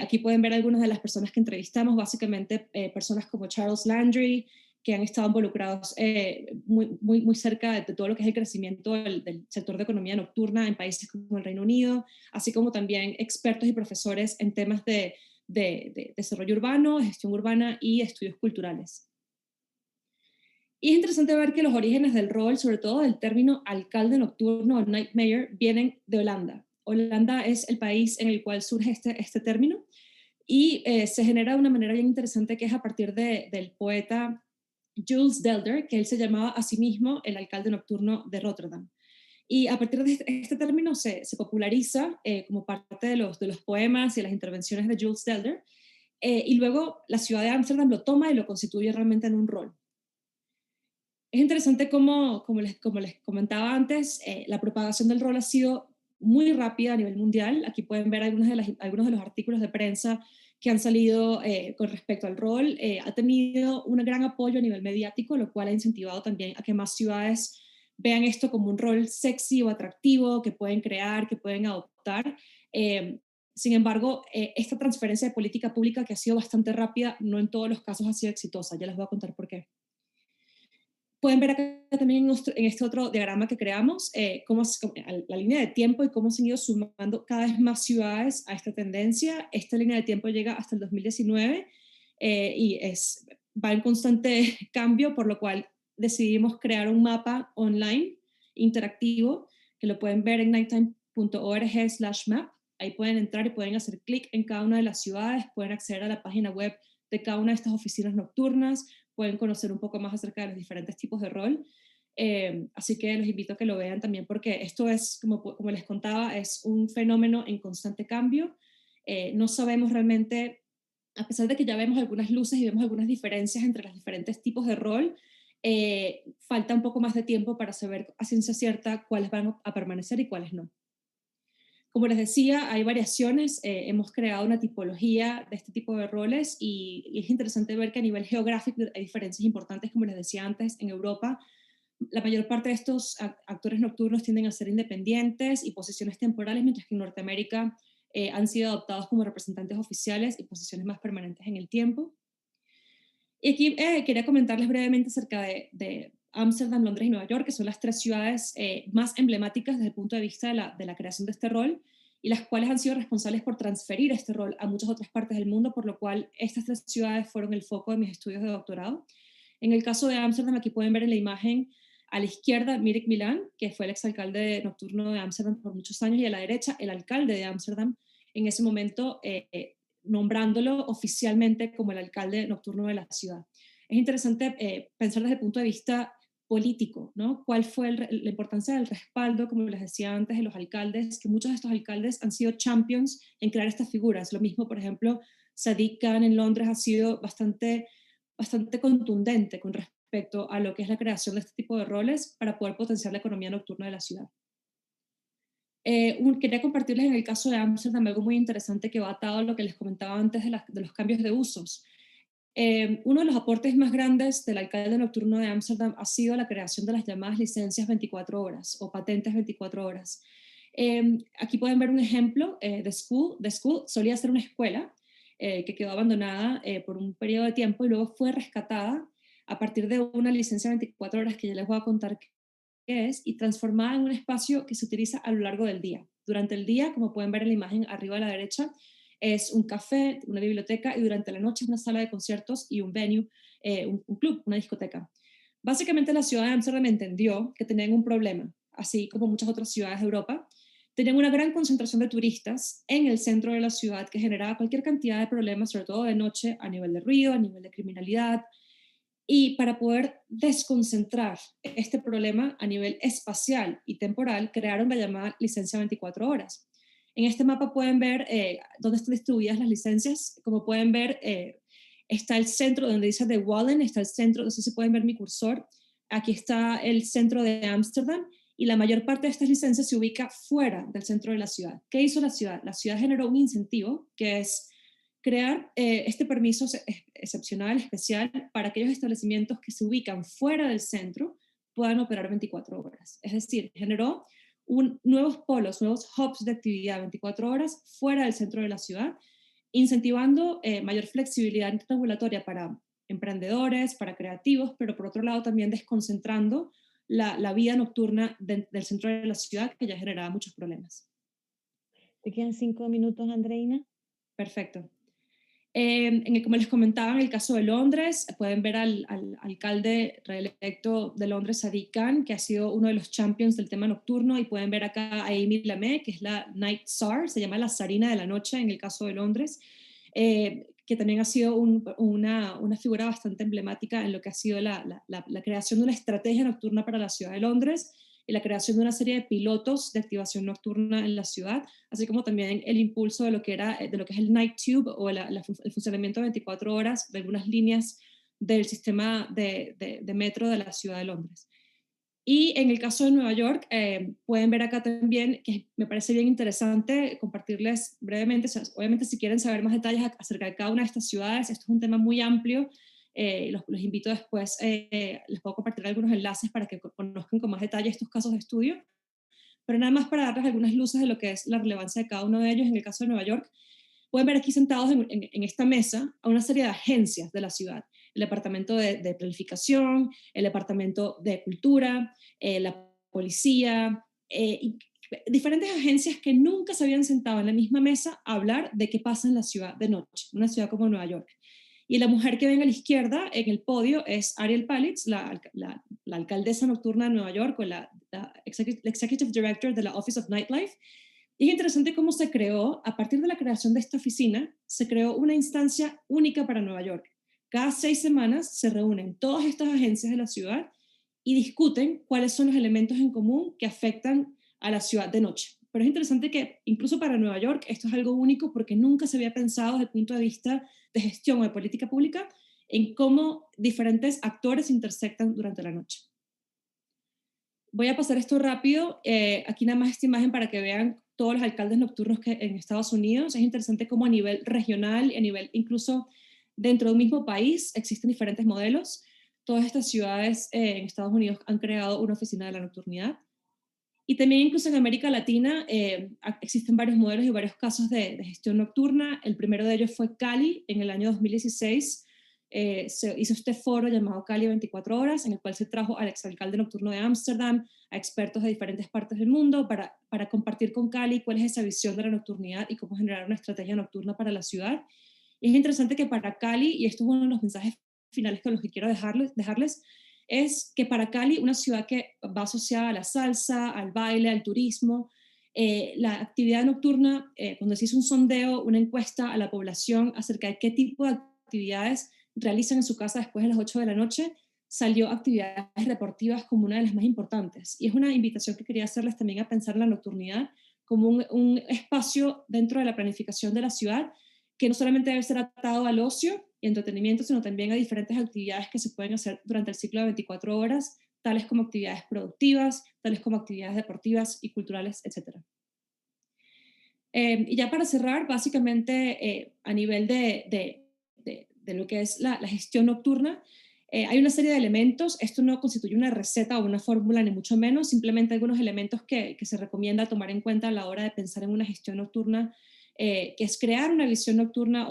Aquí pueden ver algunas de las personas que entrevistamos, básicamente personas como Charles Landry, que han estado involucrados muy cerca de todo lo que es el crecimiento del sector de economía nocturna en países como el Reino Unido, así como también expertos y profesores en temas de desarrollo urbano, gestión urbana y estudios culturales. Y es interesante ver que los orígenes del rol, sobre todo del término alcalde nocturno o night mayor, vienen de Holanda. Holanda es el país en el cual surge este término y se genera de una manera bien interesante que es a partir del poeta Jules Delder, que él se llamaba a sí mismo el alcalde nocturno de Rotterdam. Y a partir de este término se populariza como parte de los poemas y de las intervenciones de Jules Delder, y luego la ciudad de Ámsterdam lo toma y lo constituye realmente en un rol. Es interesante como les comentaba antes, la propagación del rol ha sido muy rápida a nivel mundial. Aquí pueden ver algunos de los artículos de prensa que han salido con respecto al rol. Ha tenido un gran apoyo a nivel mediático, lo cual ha incentivado también a que más ciudades vean esto como un rol sexy o atractivo que pueden crear, que pueden adoptar. Sin embargo, esta transferencia de política pública que ha sido bastante rápida, no en todos los casos ha sido exitosa. Ya les voy a contar por qué. Pueden ver acá también en este otro diagrama que creamos cómo la línea de tiempo y cómo se han ido sumando cada vez más ciudades a esta tendencia. Esta línea de tiempo llega hasta el 2019 y va en constante cambio, por lo cual decidimos crear un mapa online interactivo que lo pueden ver en nighttime.org/map. Ahí pueden entrar y pueden hacer clic en cada una de las ciudades, pueden acceder a la página web de cada una de estas oficinas nocturnas, pueden conocer un poco más acerca de los diferentes tipos de rol. Así que los invito a que lo vean también porque esto es, como les contaba, es un fenómeno en constante cambio. No sabemos realmente, a pesar de que ya vemos algunas luces y vemos algunas diferencias entre los diferentes tipos de rol, falta un poco más de tiempo para saber a ciencia cierta cuáles van a permanecer y cuáles no. Como les decía, hay variaciones, hemos creado una tipología de este tipo de roles y es interesante ver que a nivel geográfico hay diferencias importantes, como les decía antes, en Europa. La mayor parte de estos actores nocturnos tienden a ser independientes y posiciones temporales, mientras que en Norteamérica han sido adoptados como representantes oficiales y posiciones más permanentes en el tiempo. Y aquí quería comentarles brevemente acerca de Ámsterdam, Londres y Nueva York, que son las tres ciudades más emblemáticas desde el punto de vista de la creación de este rol y las cuales han sido responsables por transferir este rol a muchas otras partes del mundo, por lo cual estas tres ciudades fueron el foco de mis estudios de doctorado. En el caso de Ámsterdam, aquí pueden ver en la imagen a la izquierda Mirek Milan, que fue el exalcalde nocturno de Ámsterdam por muchos años, y a la derecha el alcalde de Ámsterdam, en ese momento nombrándolo oficialmente como el alcalde nocturno de la ciudad. Es interesante pensar desde el punto de vista político, ¿no? ¿Cuál fue la importancia del respaldo, como les decía antes, de los alcaldes? Que muchos de estos alcaldes han sido champions en crear estas figuras. Lo mismo, por ejemplo, Sadiq Khan en Londres ha sido bastante contundente con respecto a lo que es la creación de este tipo de roles para poder potenciar la economía nocturna de la ciudad. Quería compartirles en el caso de Amsterdam algo muy interesante que va atado a lo que les comentaba antes de los cambios de usos. Uno de los aportes más grandes del alcalde nocturno de Ámsterdam ha sido la creación de las llamadas licencias 24 horas o patentes 24 horas. Aquí pueden ver un ejemplo de School. The School solía ser una escuela que quedó abandonada por un periodo de tiempo y luego fue rescatada a partir de una licencia 24 horas que ya les voy a contar qué es, y transformada en un espacio que se utiliza a lo largo del día. Durante el día, como pueden ver en la imagen arriba a la derecha, es un café, una biblioteca, y durante la noche es una sala de conciertos y un venue, un club, una discoteca. Básicamente la ciudad de Ámsterdam entendió que tenían un problema, así como muchas otras ciudades de Europa. Tenían una gran concentración de turistas en el centro de la ciudad que generaba cualquier cantidad de problemas, sobre todo de noche, a nivel de ruido, a nivel de criminalidad, y para poder desconcentrar este problema a nivel espacial y temporal, crearon la llamada licencia 24 horas. En este mapa pueden ver dónde están distribuidas las licencias. Como pueden ver, está el centro donde dice The Wallen, está el centro, no sé si pueden ver mi cursor. Aquí está el centro de Ámsterdam y la mayor parte de estas licencias se ubica fuera del centro de la ciudad. ¿Qué hizo la ciudad? La ciudad generó un incentivo que es crear este permiso excepcional, especial, para aquellos establecimientos que se ubican fuera del centro puedan operar 24 horas. Es decir, generó nuevos polos, nuevos hubs de actividad 24 horas fuera del centro de la ciudad, incentivando mayor flexibilidad regulatoria para emprendedores, para creativos, pero por otro lado también desconcentrando la vida nocturna del centro de la ciudad, que ya generaba muchos problemas. Te quedan 5 minutos, Andreina. Perfecto. Como les comentaba, en el caso de Londres, pueden ver al alcalde reelecto de Londres, Sadiq Khan, que ha sido uno de los champions del tema nocturno, y pueden ver acá a Amy Lamé, que es la Night Czar, se llama la zarina de la noche en el caso de Londres, que también ha sido una figura bastante emblemática en lo que ha sido la creación de una estrategia nocturna para la ciudad de Londres y la creación de una serie de pilotos de activación nocturna en la ciudad, así como también el impulso de lo que es el Night Tube o el funcionamiento de 24 horas de algunas líneas del sistema de metro de la ciudad de Londres. Y en el caso de Nueva York, pueden ver acá también, que me parece bien interesante compartirles brevemente, obviamente si quieren saber más detalles acerca de cada una de estas ciudades, esto es un tema muy amplio, los invito después, les puedo compartir algunos enlaces para que conozcan con más detalle estos casos de estudio, pero nada más para darles algunas luces de lo que es la relevancia de cada uno de ellos. En el caso de Nueva York, pueden ver aquí sentados en esta mesa a una serie de agencias de la ciudad: el Departamento de Planificación, el Departamento de Cultura, la Policía, y diferentes agencias que nunca se habían sentado en la misma mesa a hablar de qué pasa en la ciudad de noche, una ciudad como Nueva York. Y la mujer que ven a la izquierda en el podio es Ariel Palitz, la alcaldesa nocturna de Nueva York, o la Executive Director de la Office of Nightlife. Y es interesante cómo se creó, a partir de la creación de esta oficina, se creó una instancia única para Nueva York. Cada 6 semanas se reúnen todas estas agencias de la ciudad y discuten cuáles son los elementos en común que afectan a la ciudad de noche. Pero es interesante que incluso para Nueva York esto es algo único porque nunca se había pensado desde el punto de vista de gestión o de política pública en cómo diferentes actores intersectan durante la noche. Voy a pasar esto rápido. Aquí nada más esta imagen para que vean todos los alcaldes nocturnos que en Estados Unidos. Es interesante cómo a nivel regional y a nivel incluso dentro de un mismo país existen diferentes modelos. Todas estas ciudades en Estados Unidos han creado una oficina de la nocturnidad. Y también incluso en América Latina existen varios modelos y varios casos de gestión nocturna. El primero de ellos fue Cali en el año 2016. Se hizo este foro llamado Cali 24 horas, en el cual se trajo al exalcalde nocturno de Ámsterdam, a expertos de diferentes partes del mundo para compartir con Cali cuál es esa visión de la nocturnidad y cómo generar una estrategia nocturna para la ciudad. Y es interesante que para Cali, y esto es uno de los mensajes finales con los que quiero dejarles, es que para Cali, una ciudad que va asociada a la salsa, al baile, al turismo, la actividad nocturna, cuando se hizo un sondeo, una encuesta a la población acerca de qué tipo de actividades realizan en su casa después de las 8 de la noche, salió actividades deportivas como una de las más importantes. Y es una invitación que quería hacerles también a pensar en la nocturnidad como un espacio dentro de la planificación de la ciudad que no solamente debe ser atado al ocio y entretenimiento, sino también a diferentes actividades que se pueden hacer durante el ciclo de 24 horas, tales como actividades productivas, tales como actividades deportivas y culturales, etc. Y ya para cerrar, básicamente a nivel de lo que es la gestión nocturna, hay una serie de elementos. Esto no constituye una receta o una fórmula, ni mucho menos, simplemente algunos elementos que se recomienda tomar en cuenta a la hora de pensar en una gestión nocturna, que es crear una visión nocturna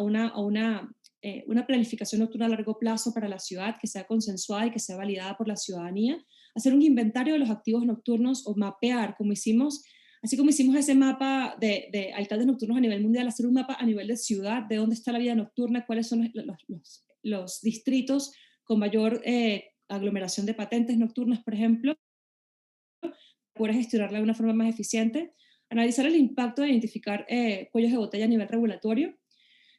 una planificación nocturna a largo plazo para la ciudad que sea consensuada y que sea validada por la ciudadanía, hacer un inventario de los activos nocturnos o mapear, como hicimos, así como hicimos ese mapa de alcaldes nocturnos a nivel mundial, hacer un mapa a nivel de ciudad, de dónde está la vida nocturna, cuáles son los distritos con mayor aglomeración de patentes nocturnas, por ejemplo, para gestionarla de una forma más eficiente, analizar el impacto de identificar cuellos de botella a nivel regulatorio,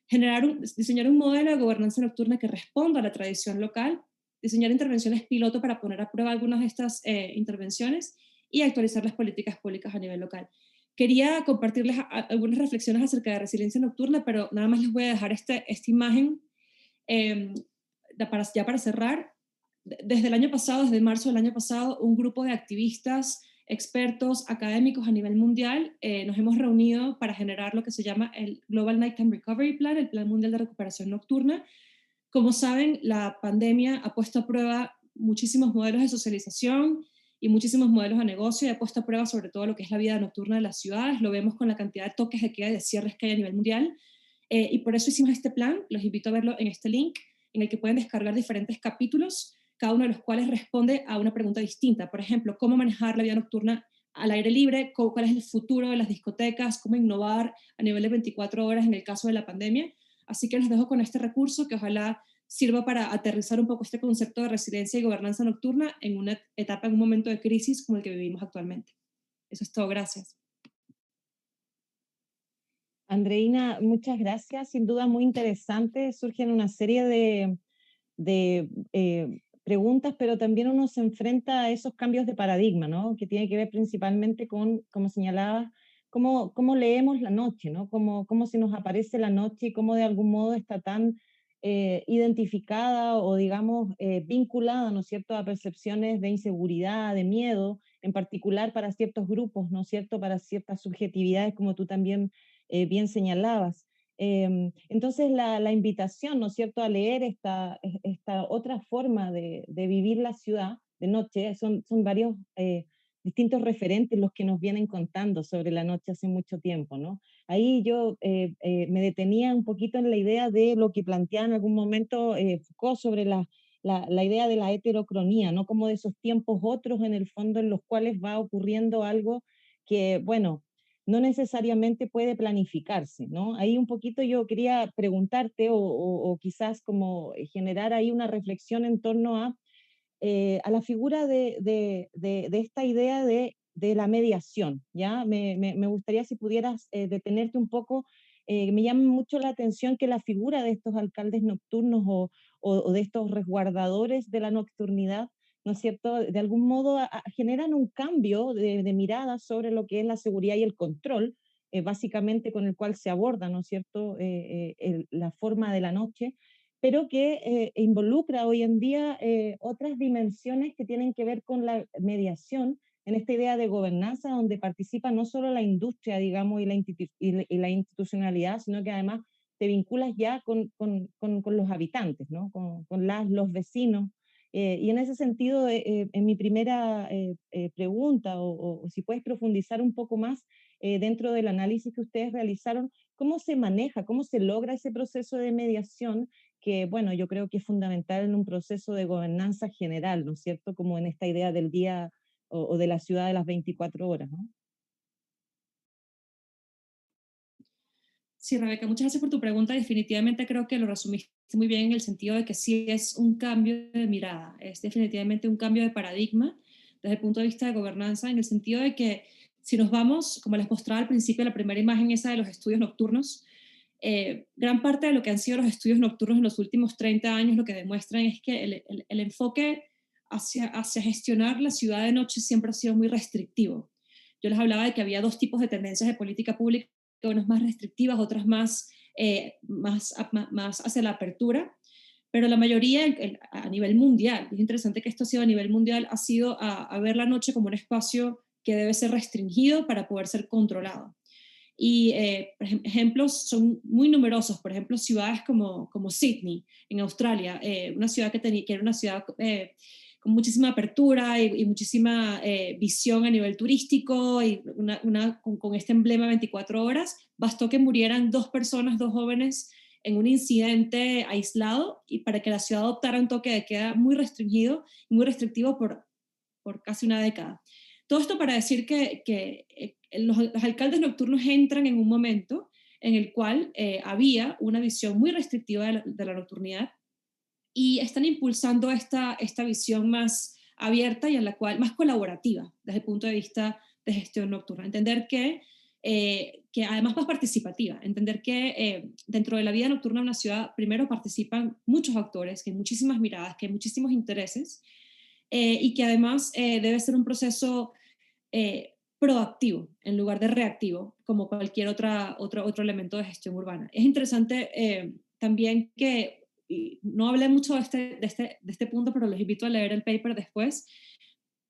diseñar un modelo de gobernanza nocturna que responda a la tradición local, diseñar intervenciones piloto para poner a prueba algunas de estas intervenciones y actualizar las políticas públicas a nivel local. Quería compartirles algunas reflexiones acerca de resiliencia nocturna, pero nada más les voy a dejar esta imagen eh, ya para cerrar. Desde el año pasado, desde marzo del año pasado, un grupo de activistas, expertos, académicos a nivel mundial, nos hemos reunido para generar lo que se llama el Global Nighttime Recovery Plan, el Plan Mundial de Recuperación Nocturna. Como saben, la pandemia ha puesto a prueba muchísimos modelos de socialización y muchísimos modelos de negocio y ha puesto a prueba sobre todo lo que es la vida nocturna de las ciudades. Lo vemos con la cantidad de toques de queda y de cierres que hay a nivel mundial. Y por eso hicimos este plan. Los invito a verlo en este link, en el que pueden descargar diferentes capítulos, cada uno de los cuales responde a una pregunta distinta. Por ejemplo, cómo manejar la vida nocturna al aire libre, cuál es el futuro de las discotecas, cómo innovar a nivel de 24 horas en el caso de la pandemia. Así que los dejo con este recurso que ojalá sirva para aterrizar un poco este concepto de resiliencia y gobernanza nocturna en una etapa, en un momento de crisis como el que vivimos actualmente. Eso es todo, gracias. Andreina, muchas gracias. Sin duda muy interesante. Surgen una serie de preguntas, pero también uno se enfrenta a esos cambios de paradigma, ¿no? Que tiene que ver principalmente con, como señalaba, cómo leemos la noche, ¿no? Cómo se nos aparece la noche y cómo de algún modo está tan identificada o, digamos, vinculada, ¿no es cierto?, a percepciones de inseguridad, de miedo, en particular para ciertos grupos, ¿no es cierto?, para ciertas subjetividades, como tú también bien señalabas. Entonces la invitación, ¿no es cierto?, a leer esta otra forma de vivir la ciudad de noche, son varios distintos referentes los que nos vienen contando sobre la noche hace mucho tiempo, ¿no? Ahí yo me detenía un poquito en la idea de lo que planteaba en algún momento Foucault sobre la idea de la heterocronía, ¿no? Como de esos tiempos otros en el fondo en los cuales va ocurriendo algo que, bueno, no necesariamente puede planificarse, ¿no? Ahí un poquito yo quería preguntarte o quizás como generar ahí una reflexión en torno a la figura de esta idea de la mediación, ¿ya? Me gustaría si pudieras detenerte un poco. Me llama mucho la atención que la figura de estos alcaldes nocturnos o de estos resguardadores de la nocturnidad, ¿no es cierto?, de algún modo generan un cambio de mirada sobre lo que es la seguridad y el control, básicamente con el cual se aborda, ¿no es cierto?, la forma de la noche, pero que involucra hoy en día otras dimensiones que tienen que ver con la mediación en esta idea de gobernanza donde participa no solo la industria, digamos, y la institucionalidad, sino que además te vinculas ya con los habitantes, ¿no? Los vecinos. Y en ese sentido, en mi primera pregunta, o si puedes profundizar un poco más dentro del análisis que ustedes realizaron, ¿cómo se maneja, cómo se logra ese proceso de mediación que, bueno, yo creo que es fundamental en un proceso de gobernanza general, ¿no es cierto? Como en esta idea del día o de la ciudad de las 24 horas, ¿no? Sí, Rebeca, muchas gracias por tu pregunta. Definitivamente creo que lo resumiste muy bien en el sentido de que sí es un cambio de mirada, es definitivamente un cambio de paradigma desde el punto de vista de gobernanza, en el sentido de que si nos vamos, como les mostraba al principio, la primera imagen esa de los estudios nocturnos, gran parte de lo que han sido los estudios nocturnos en los últimos 30 años lo que demuestran es que el enfoque hacia gestionar la ciudad de noche siempre ha sido muy restrictivo. Yo les hablaba de que había dos tipos de tendencias de política pública, unas más restrictivas, otras más hacia la apertura, pero la mayoría a nivel mundial, es interesante que esto ha sido a nivel mundial, ha sido a ver la noche como un espacio que debe ser restringido para poder ser controlado. Y ejemplos son muy numerosos, por ejemplo, ciudades como Sydney, en Australia, una ciudad que era una ciudad con muchísima apertura y muchísima visión a nivel turístico y con este emblema 24 horas, bastó que murieran dos personas, dos jóvenes, en un incidente aislado y para que la ciudad adoptara un toque de queda muy restringido y muy restrictivo por casi una década. Todo esto para decir que los alcaldes nocturnos entran en un momento en el cual había una visión muy restrictiva de la nocturnidad y están impulsando esta visión más abierta y en la cual más colaborativa desde el punto de vista de gestión nocturna. Entender que además más participativa, entender que dentro de la vida nocturna de una ciudad primero participan muchos actores, que hay muchísimas miradas, que hay muchísimos intereses y que además debe ser un proceso proactivo en lugar de reactivo, como cualquier otro elemento de gestión urbana. Es interesante también que, y no hablé mucho de este punto, pero los invito a leer el paper después,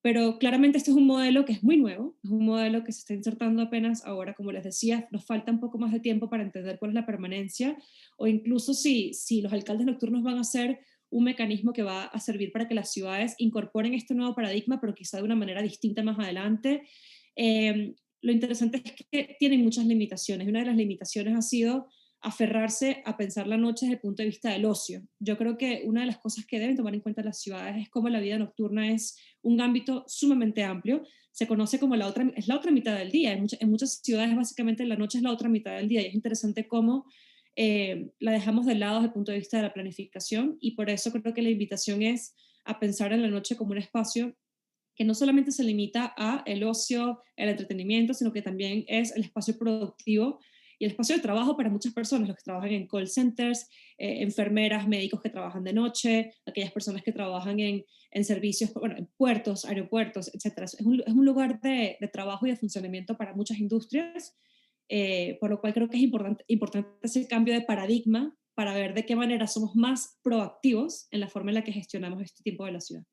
pero claramente este es un modelo que es muy nuevo, es un modelo que se está insertando apenas ahora, como les decía, nos falta un poco más de tiempo para entender cuál es la permanencia, o incluso si los alcaldes nocturnos van a ser un mecanismo que va a servir para que las ciudades incorporen este nuevo paradigma, pero quizá de una manera distinta más adelante. Lo interesante es que tienen muchas limitaciones, y una de las limitaciones ha sido aferrarse a pensar la noche desde el punto de vista del ocio. Yo creo que una de las cosas que deben tomar en cuenta las ciudades es cómo la vida nocturna es un ámbito sumamente amplio. Se conoce como es la otra mitad del día. En muchas ciudades básicamente la noche es la otra mitad del día y es interesante cómo la dejamos de lado desde el punto de vista de la planificación y por eso creo que la invitación es a pensar en la noche como un espacio que no solamente se limita a el ocio, el entretenimiento, sino que también es el espacio productivo y el espacio de trabajo para muchas personas, los que trabajan en call centers, enfermeras, médicos que trabajan de noche, aquellas personas que trabajan en servicios, bueno, en puertos, aeropuertos, etcétera. Es un lugar de trabajo y de funcionamiento para muchas industrias, por lo cual creo que es importante ese cambio de paradigma para ver de qué manera somos más proactivos en la forma en la que gestionamos este tiempo de la ciudad.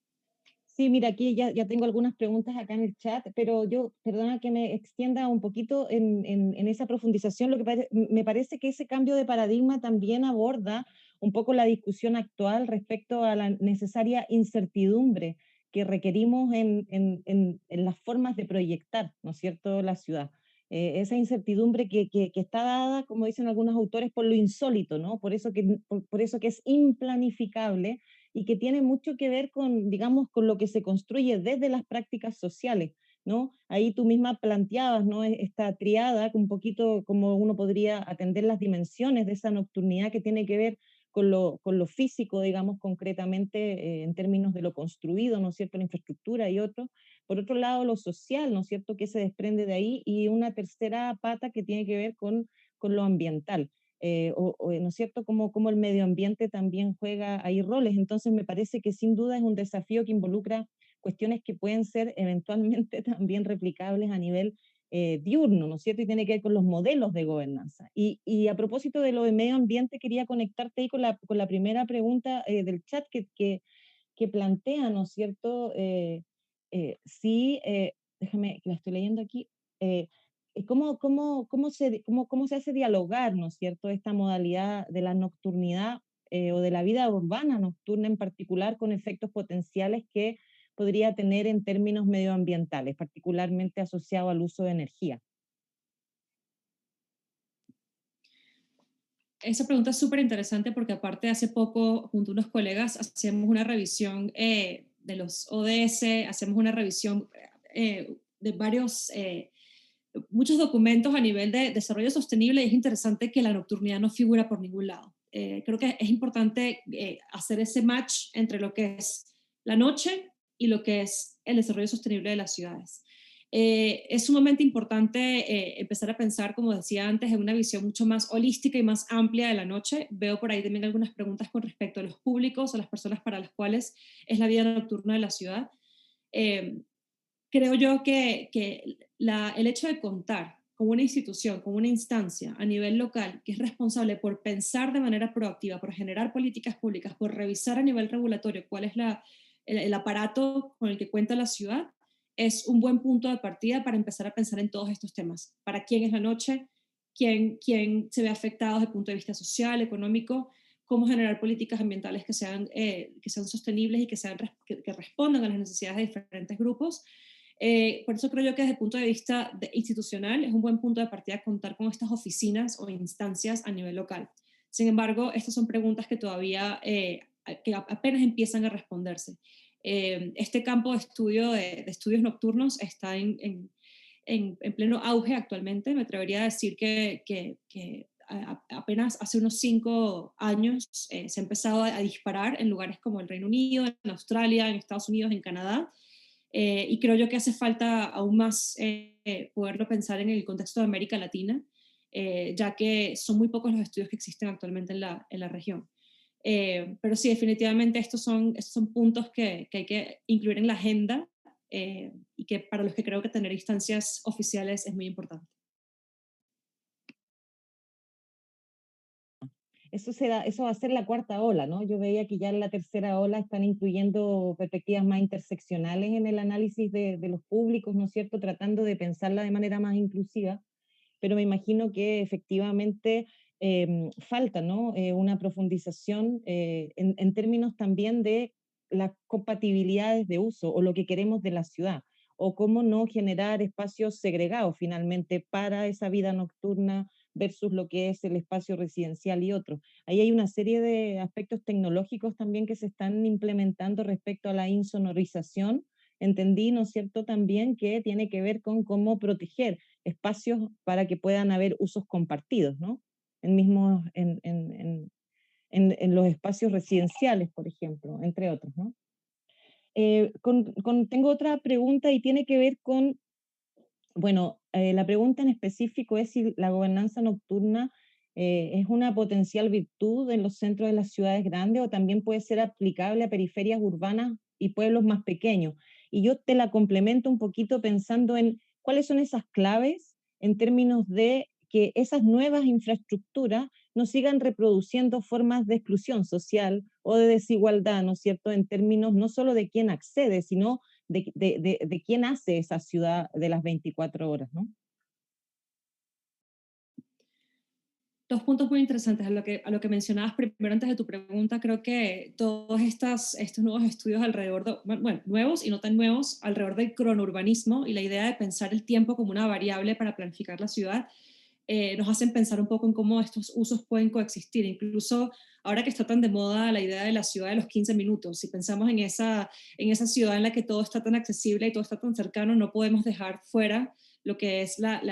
Sí, mira, aquí ya tengo algunas preguntas acá en el chat, pero yo, perdona que me extienda un poquito en esa profundización. Me parece que ese cambio de paradigma también aborda un poco la discusión actual respecto a la necesaria incertidumbre que requerimos en las formas de proyectar, ¿no es cierto?, la ciudad. Esa incertidumbre que está dada, como dicen algunos autores, por lo insólito, ¿no? Por eso que es implanificable y que tiene mucho que ver con, digamos, con lo que se construye desde las prácticas sociales, ¿no? Ahí tú misma planteabas, ¿no? Esta triada, un poquito como uno podría atender las dimensiones de esa nocturnidad que tiene que ver con lo físico, digamos, concretamente, en términos de lo construido, ¿no es cierto?, la infraestructura y otro. Por otro lado, lo social, ¿no es cierto?, que se desprende de ahí, y una tercera pata que tiene que ver con lo ambiental. ¿No es cierto?, como el medio ambiente también juega ahí roles. Entonces me parece que sin duda es un desafío que involucra cuestiones que pueden ser eventualmente también replicables a nivel diurno, ¿no es cierto? Y tiene que ver con los modelos de gobernanza. Y a propósito de lo de medio ambiente, quería conectarte ahí con la primera pregunta del chat que plantea, ¿no es cierto? Sí, déjame, que la estoy leyendo aquí, cómo se hace dialogar, ¿no es cierto?, esta modalidad de la nocturnidad o de la vida urbana nocturna en particular con efectos potenciales que podría tener en términos medioambientales, particularmente asociado al uso de energía. Esa pregunta es súper interesante porque aparte hace poco, junto a unos colegas, hacemos una revisión de los ODS, hacemos una revisión de muchos documentos a nivel de desarrollo sostenible y es interesante que la nocturnidad no figura por ningún lado. Creo que es importante hacer ese match entre lo que es la noche y lo que es el desarrollo sostenible de las ciudades. Es sumamente importante empezar a pensar, como decía antes, en una visión mucho más holística y más amplia de la noche. Veo por ahí también algunas preguntas con respecto a los públicos, a las personas para las cuales es la vida nocturna de la ciudad. Eh, Creo yo que el hecho de contar con una institución, con una instancia a nivel local que es responsable por pensar de manera proactiva, por generar políticas públicas, por revisar a nivel regulatorio cuál es el aparato con el que cuenta la ciudad, es un buen punto de partida para empezar a pensar en todos estos temas. ¿Para quién es la noche? ¿Quién se ve afectado desde el punto de vista social, económico? ¿Cómo generar políticas ambientales que sean sostenibles y que respondan a las necesidades de diferentes grupos? Por eso creo yo que desde el punto de vista institucional es un buen punto de partida contar con estas oficinas o instancias a nivel local. Sin embargo, estas son preguntas que todavía que apenas empiezan a responderse. Este campo de estudio de estudios nocturnos está en pleno auge actualmente. Me atrevería a decir que apenas hace unos 5 años se ha empezado a disparar en lugares como el Reino Unido, en Australia, en Estados Unidos, en Canadá. Y creo yo que hace falta aún más poderlo pensar en el contexto de América Latina, ya que son muy pocos los estudios que existen actualmente en la región. Pero sí, definitivamente estos son puntos que hay que incluir en la agenda y que para los que creo que tener instancias oficiales es muy importante. Eso va a ser la cuarta ola, ¿no? Yo veía que ya en la tercera ola están incluyendo perspectivas más interseccionales en el análisis de los públicos, ¿no es cierto? Tratando de pensarla de manera más inclusiva, pero me imagino que efectivamente falta, ¿no? Una profundización en términos también de las compatibilidades de uso o lo que queremos de la ciudad, o cómo no generar espacios segregados finalmente para esa vida nocturna versus lo que es el espacio residencial y otro. Ahí hay una serie de aspectos tecnológicos también que se están implementando respecto a la insonorización. Entendí, ¿no es cierto?, también que tiene que ver con cómo proteger espacios para que puedan haber usos compartidos, ¿no? En, mismos, en los espacios residenciales, por ejemplo, entre otros, ¿no? Tengo otra pregunta y tiene que ver con, bueno, la pregunta en específico es si la gobernanza nocturna es una potencial virtud en los centros de las ciudades grandes o también puede ser aplicable a periferias urbanas y pueblos más pequeños. Y yo te la complemento un poquito pensando en cuáles son esas claves en términos de que esas nuevas infraestructuras no sigan reproduciendo formas de exclusión social o de desigualdad, ¿no es cierto?, en términos no solo de quién accede, sino de quién hace esa ciudad de las 24 horas, ¿no? Dos puntos muy interesantes a lo que mencionabas primero antes de tu pregunta. Creo que todos estos nuevos estudios alrededor de, bueno, nuevos y no tan nuevos, alrededor del cronourbanismo y la idea de pensar el tiempo como una variable para planificar la ciudad, nos hacen pensar un poco en cómo estos usos pueden coexistir. Incluso ahora que está tan de moda la idea de la ciudad de los 15 minutos, si pensamos en esa ciudad en la que todo está tan accesible y todo está tan cercano, no podemos dejar fuera lo que es la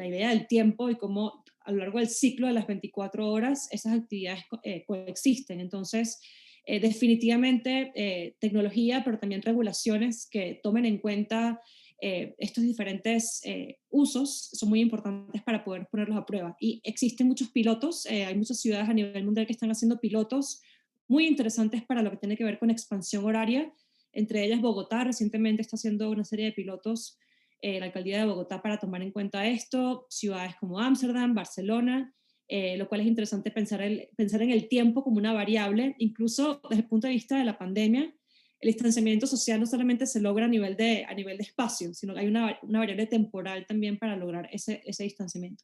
idea del tiempo y cómo a lo largo del ciclo de las 24 horas esas actividades coexisten. Entonces, definitivamente tecnología, pero también regulaciones que tomen en cuenta estos diferentes usos son muy importantes para poder ponerlos a prueba. Y existen muchos pilotos, hay muchas ciudades a nivel mundial que están haciendo pilotos muy interesantes para lo que tiene que ver con expansión horaria. Entre ellas Bogotá recientemente está haciendo una serie de pilotos, la alcaldía de Bogotá, para tomar en cuenta esto, ciudades como Ámsterdam, Barcelona, lo cual es interesante pensar en el tiempo como una variable, incluso desde el punto de vista de la pandemia. el distanciamiento social no solamente se logra a nivel de espacio, sino que hay una variable temporal también para lograr ese distanciamiento.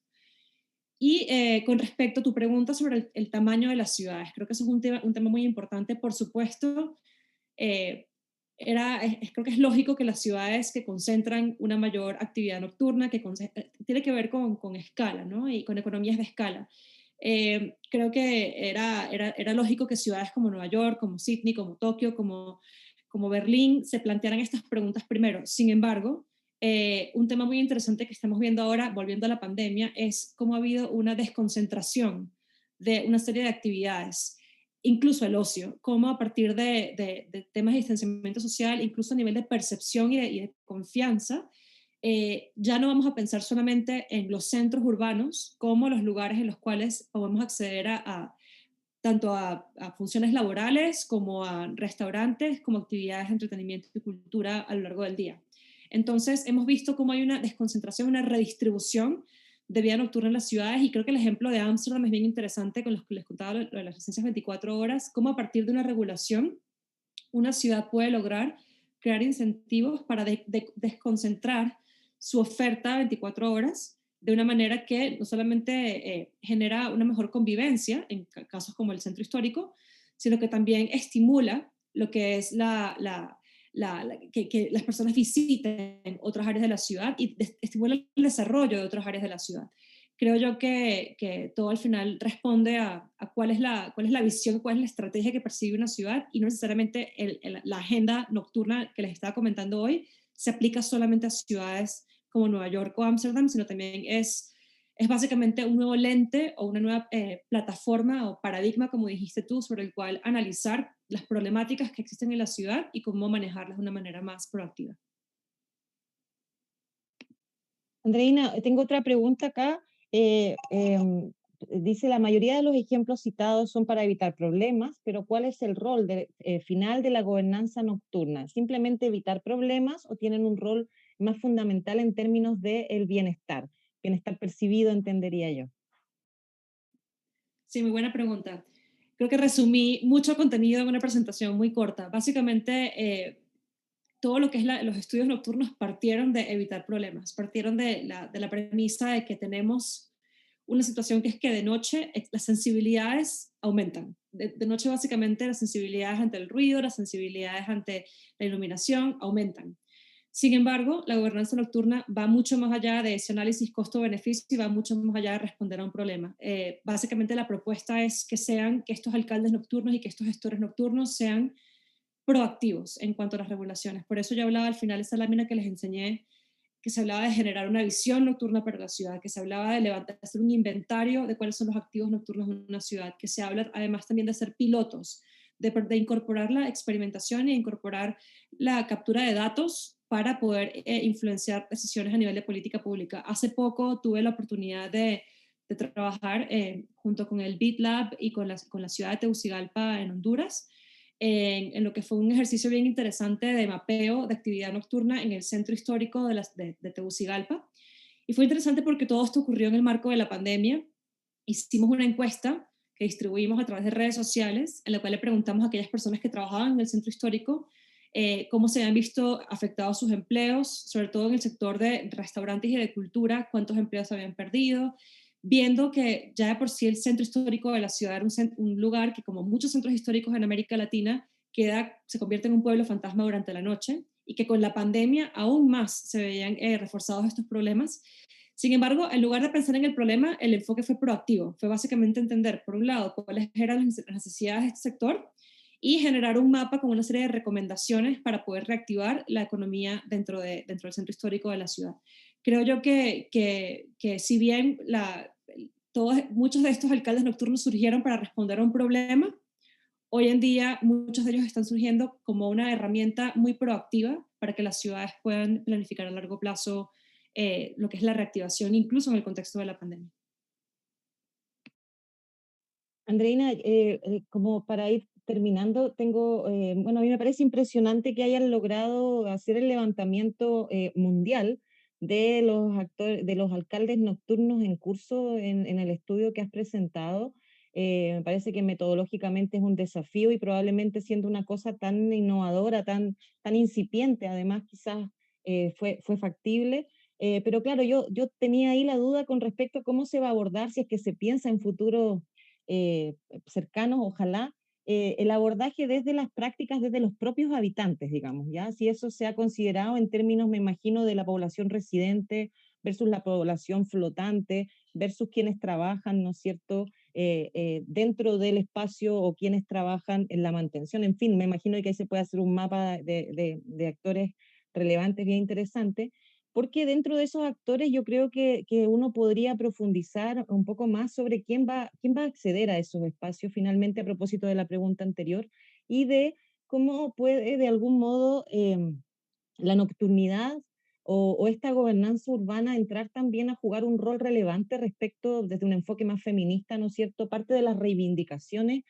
Y con respecto a tu pregunta sobre el tamaño de las ciudades, creo que eso es un tema muy importante. Por supuesto, eh, creo que es lógico que las ciudades que concentran una mayor actividad nocturna, tiene que ver con escala, ¿no? Y con economías de escala. Creo que era lógico que ciudades como Nueva York, como Sydney, como Tokio, como Berlín, se plantearan estas preguntas primero. Sin embargo, un tema muy interesante que estamos viendo ahora, volviendo a la pandemia, es cómo ha habido una desconcentración de una serie de actividades, incluso el ocio, cómo a partir de temas de distanciamiento social, incluso a nivel de percepción y de confianza, ya no vamos a pensar solamente en los centros urbanos como los lugares en los cuales podemos acceder tanto a funciones laborales como a restaurantes, como actividades de entretenimiento y cultura a lo largo del día. Entonces, hemos visto cómo hay una desconcentración, una redistribución de vida nocturna en las ciudades, y creo que el ejemplo de Ámsterdam es bien interesante con los que les contaba lo de las licencias 24 horas, cómo a partir de una regulación una ciudad puede lograr crear incentivos para desconcentrar su oferta 24 horas de una manera que no solamente genera una mejor convivencia en casos como el centro histórico, sino que también estimula lo que es que las personas visiten otras áreas de la ciudad y estimula el desarrollo de otras áreas de la ciudad. Creo yo que todo al final responde a cuál es la visión, cuál es la estrategia que persigue una ciudad, y no necesariamente la agenda nocturna que les estaba comentando hoy se aplica solamente a ciudades como Nueva York o Ámsterdam, sino también es básicamente un nuevo lente o una nueva plataforma o paradigma, como dijiste tú, sobre el cual analizar las problemáticas que existen en la ciudad y cómo manejarlas de una manera más proactiva. Andreina, tengo otra pregunta acá. Dice, la mayoría de los ejemplos citados son para evitar problemas, pero ¿cuál es el rol final de la gobernanza nocturna? ¿Simplemente evitar problemas o tienen un rol más fundamental en términos del bienestar? Bienestar percibido, entendería yo. Sí, muy buena pregunta. Creo que resumí mucho contenido en una presentación muy corta. Básicamente, todo lo que es los estudios nocturnos partieron de evitar problemas, partieron de la premisa de que tenemos una situación que es que de noche las sensibilidades aumentan. De noche básicamente las sensibilidades ante el ruido, las sensibilidades ante la iluminación aumentan. Sin embargo, la gobernanza nocturna va mucho más allá de ese análisis costo-beneficio y va mucho más allá de responder a un problema. Básicamente la propuesta es que estos alcaldes nocturnos y que estos gestores nocturnos sean proactivos en cuanto a las regulaciones. Por eso yo hablaba al final de esa lámina que les enseñé, que se hablaba de generar una visión nocturna para la ciudad, que se hablaba de hacer un inventario de cuáles son los activos nocturnos de una ciudad, que se habla además también de ser pilotos, de incorporar la experimentación e incorporar la captura de datos para poder influenciar decisiones a nivel de política pública. Hace poco tuve la oportunidad de trabajar junto con el Beat Lab y con la ciudad de Tegucigalpa en Honduras, en lo que fue un ejercicio bien interesante de mapeo de actividad nocturna en el centro histórico de Tegucigalpa. Y fue interesante porque todo esto ocurrió en el marco de la pandemia. Hicimos una encuesta que distribuimos a través de redes sociales, en la cual le preguntamos a aquellas personas que trabajaban en el centro histórico cómo se habían visto afectados sus empleos, sobre todo en el sector de restaurantes y de cultura, cuántos empleos se habían perdido, viendo que ya de por sí el centro histórico de la ciudad era un lugar que, como muchos centros históricos en América Latina, se convierte en un pueblo fantasma durante la noche, y que con la pandemia aún más se veían reforzados estos problemas. Sin embargo, en lugar de pensar en el problema, el enfoque fue proactivo. Fue básicamente entender, por un lado, cuáles eran las necesidades de este sector y generar un mapa con una serie de recomendaciones para poder reactivar la economía dentro del centro histórico de la ciudad. Creo yo que si bien muchos de estos alcaldes nocturnos surgieron para responder a un problema, hoy en día muchos de ellos están surgiendo como una herramienta muy proactiva para que las ciudades puedan planificar a largo plazo lo que es la reactivación, incluso en el contexto de la pandemia. Andreina, como para ir terminando, bueno, a mí me parece impresionante que hayan logrado hacer el levantamiento mundial de los alcaldes nocturnos en curso en el estudio que has presentado. Me parece que metodológicamente es un desafío y probablemente siendo una cosa tan innovadora, tan incipiente, además quizás fue factible. Pero claro, yo tenía ahí la duda con respecto a cómo se va a abordar, si es que se piensa en futuros cercanos, ojalá, el abordaje desde las prácticas, desde los propios habitantes, digamos, ¿ya? Si eso se ha considerado en términos, me imagino, de la población residente versus la población flotante, versus quienes trabajan, ¿no es cierto?, dentro del espacio o quienes trabajan en la mantención. En fin, me imagino que ahí se puede hacer un mapa de actores relevantes bien interesante, porque dentro de esos actores yo creo que uno podría profundizar un poco más sobre quién va a acceder a esos espacios, finalmente, a propósito de la pregunta anterior, y de cómo puede de algún modo la nocturnidad o esta gobernanza urbana entrar también a jugar un rol relevante respecto desde un enfoque más feminista, ¿no es cierto?, parte de las reivindicaciones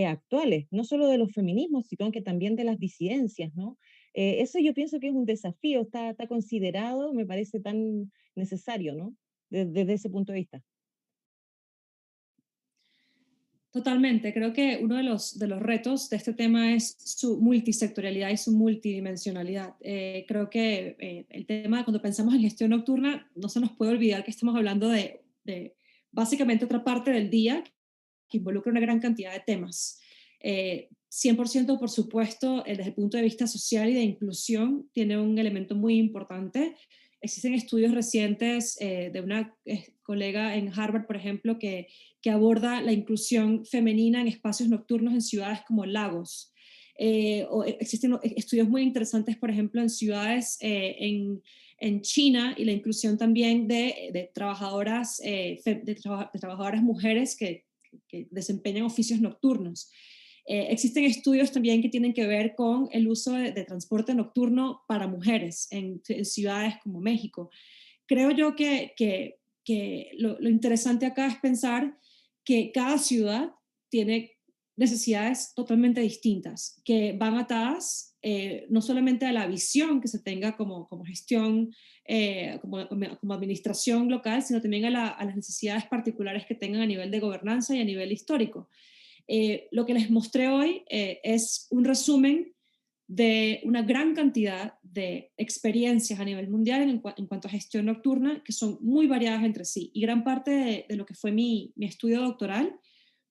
actuales, no solo de los feminismos, sino que también de las disidencias, ¿no? Eso yo pienso que es un desafío, está considerado, me parece tan necesario, ¿no? Desde ese punto de vista. Totalmente, creo que uno de los retos de este tema es su multisectorialidad y su multidimensionalidad. Creo que el tema, cuando pensamos en gestión nocturna, no se nos puede olvidar que estamos hablando de básicamente otra parte del día que involucra una gran cantidad de temas. 100%, por supuesto, desde el punto de vista social y de inclusión, tiene un elemento muy importante. Existen estudios recientes de una colega en Harvard, por ejemplo, que aborda la inclusión femenina en espacios nocturnos en ciudades como Lagos. Existen estudios muy interesantes, por ejemplo, en ciudades en China, y la inclusión también de trabajadoras, de trabajadoras mujeres que desempeñan oficios nocturnos. Existen estudios también que tienen que ver con el uso de transporte nocturno para mujeres en ciudades como México. Creo yo que lo interesante acá es pensar que cada ciudad tiene necesidades totalmente distintas, que van atadas no solamente a la visión que se tenga como gestión, como administración local, sino también a las necesidades particulares que tengan a nivel de gobernanza y a nivel histórico. Lo que les mostré hoy es un resumen de una gran cantidad de experiencias a nivel mundial en cuanto a gestión nocturna, que son muy variadas entre sí. Y gran parte de lo que fue mi estudio doctoral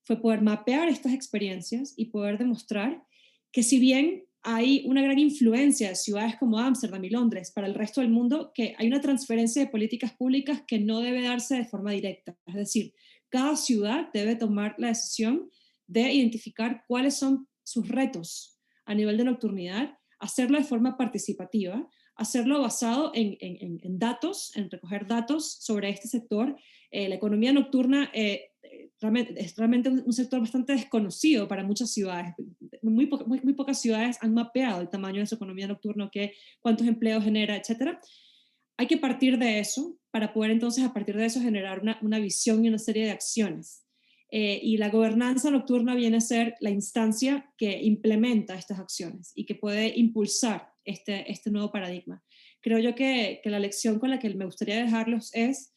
fue poder mapear estas experiencias y poder demostrar que, si bien hay una gran influencia de ciudades como Ámsterdam y Londres para el resto del mundo, que hay una transferencia de políticas públicas que no debe darse de forma directa. Es decir, cada ciudad debe tomar la decisión de identificar cuáles son sus retos a nivel de nocturnidad, hacerlo de forma participativa, hacerlo basado en datos, en recoger datos sobre este sector. La economía nocturna es realmente un sector bastante desconocido para muchas ciudades. Muy pocas ciudades han mapeado el tamaño de su economía nocturna, cuántos empleos genera, etcétera. Hay que partir de eso para poder entonces a partir de eso generar una visión y una serie de acciones. Y la gobernanza nocturna viene a ser la instancia que implementa estas acciones y que puede impulsar este nuevo paradigma. Creo yo que la lección con la que me gustaría dejarlos es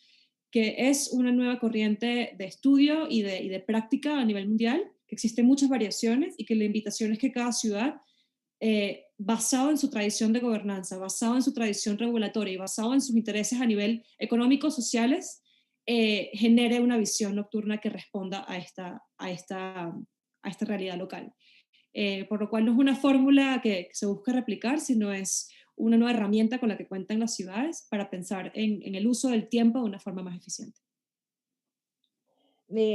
que es una nueva corriente de estudio y de práctica a nivel mundial, que existen muchas variaciones y que la invitación es que cada ciudad, basado en su tradición de gobernanza, basado en su tradición regulatoria y basado en sus intereses a nivel económico, sociales, genere una visión nocturna que responda a esta realidad local. Por lo cual no es una fórmula que se busca replicar, sino es una nueva herramienta con la que cuentan las ciudades para pensar en el uso del tiempo de una forma más eficiente.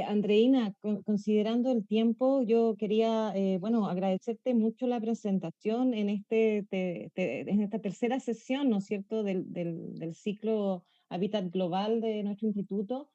Andreina, considerando el tiempo, yo quería, bueno, agradecerte mucho la presentación en, en esta tercera sesión, ¿no es cierto?, del ciclo Hábitat Global de nuestro instituto.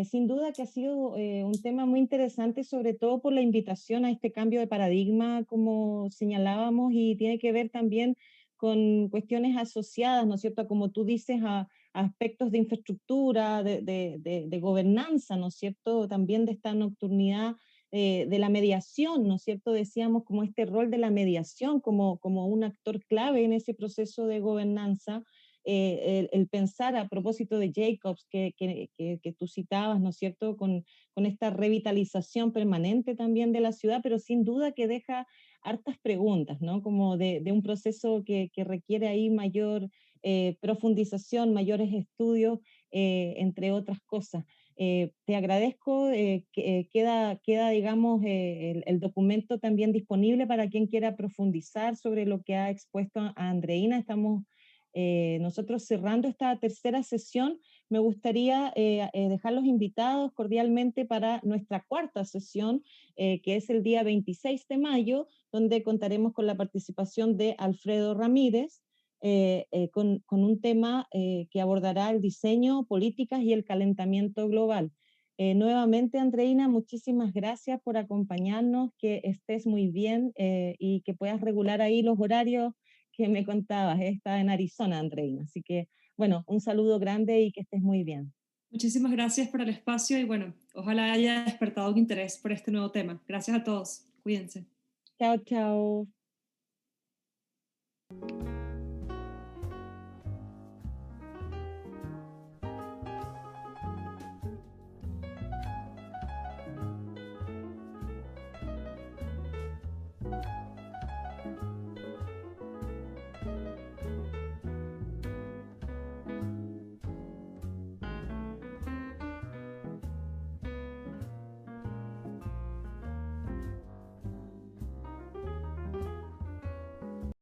Sin duda que ha sido un tema muy interesante, sobre todo por la invitación a este cambio de paradigma, como señalábamos, y tiene que ver también con cuestiones asociadas, ¿no es cierto?, como tú dices, a aspectos de infraestructura, de gobernanza, ¿no es cierto? También de esta nocturnidad, de la mediación, ¿no es cierto? Decíamos como este rol de la mediación como un actor clave en ese proceso de gobernanza. el pensar a propósito de Jacobs, que tú citabas, ¿no es cierto?, con esta revitalización permanente también de la ciudad, pero sin duda que deja hartas preguntas, ¿no? Como de un proceso que requiere ahí mayor profundización, mayores estudios, entre otras cosas. Te agradezco, queda, digamos, el documento también disponible para quien quiera profundizar sobre lo que ha expuesto a Andreina. Estamos nosotros cerrando esta tercera sesión. Me gustaría dejarlos invitados cordialmente para nuestra cuarta sesión, que es el día 26 de mayo, donde contaremos con la participación de Alfredo Ramírez, con un tema que abordará el diseño, políticas y el calentamiento global. Nuevamente, Andreina, muchísimas gracias por acompañarnos, que estés muy bien y que puedas regular ahí los horarios que me contabas. Está en Arizona, Andreina. Así que, bueno, un saludo grande y que estés muy bien. Muchísimas gracias por el espacio y bueno, ojalá haya despertado un interés por este nuevo tema. Gracias a todos. Cuídense. Chao, chao.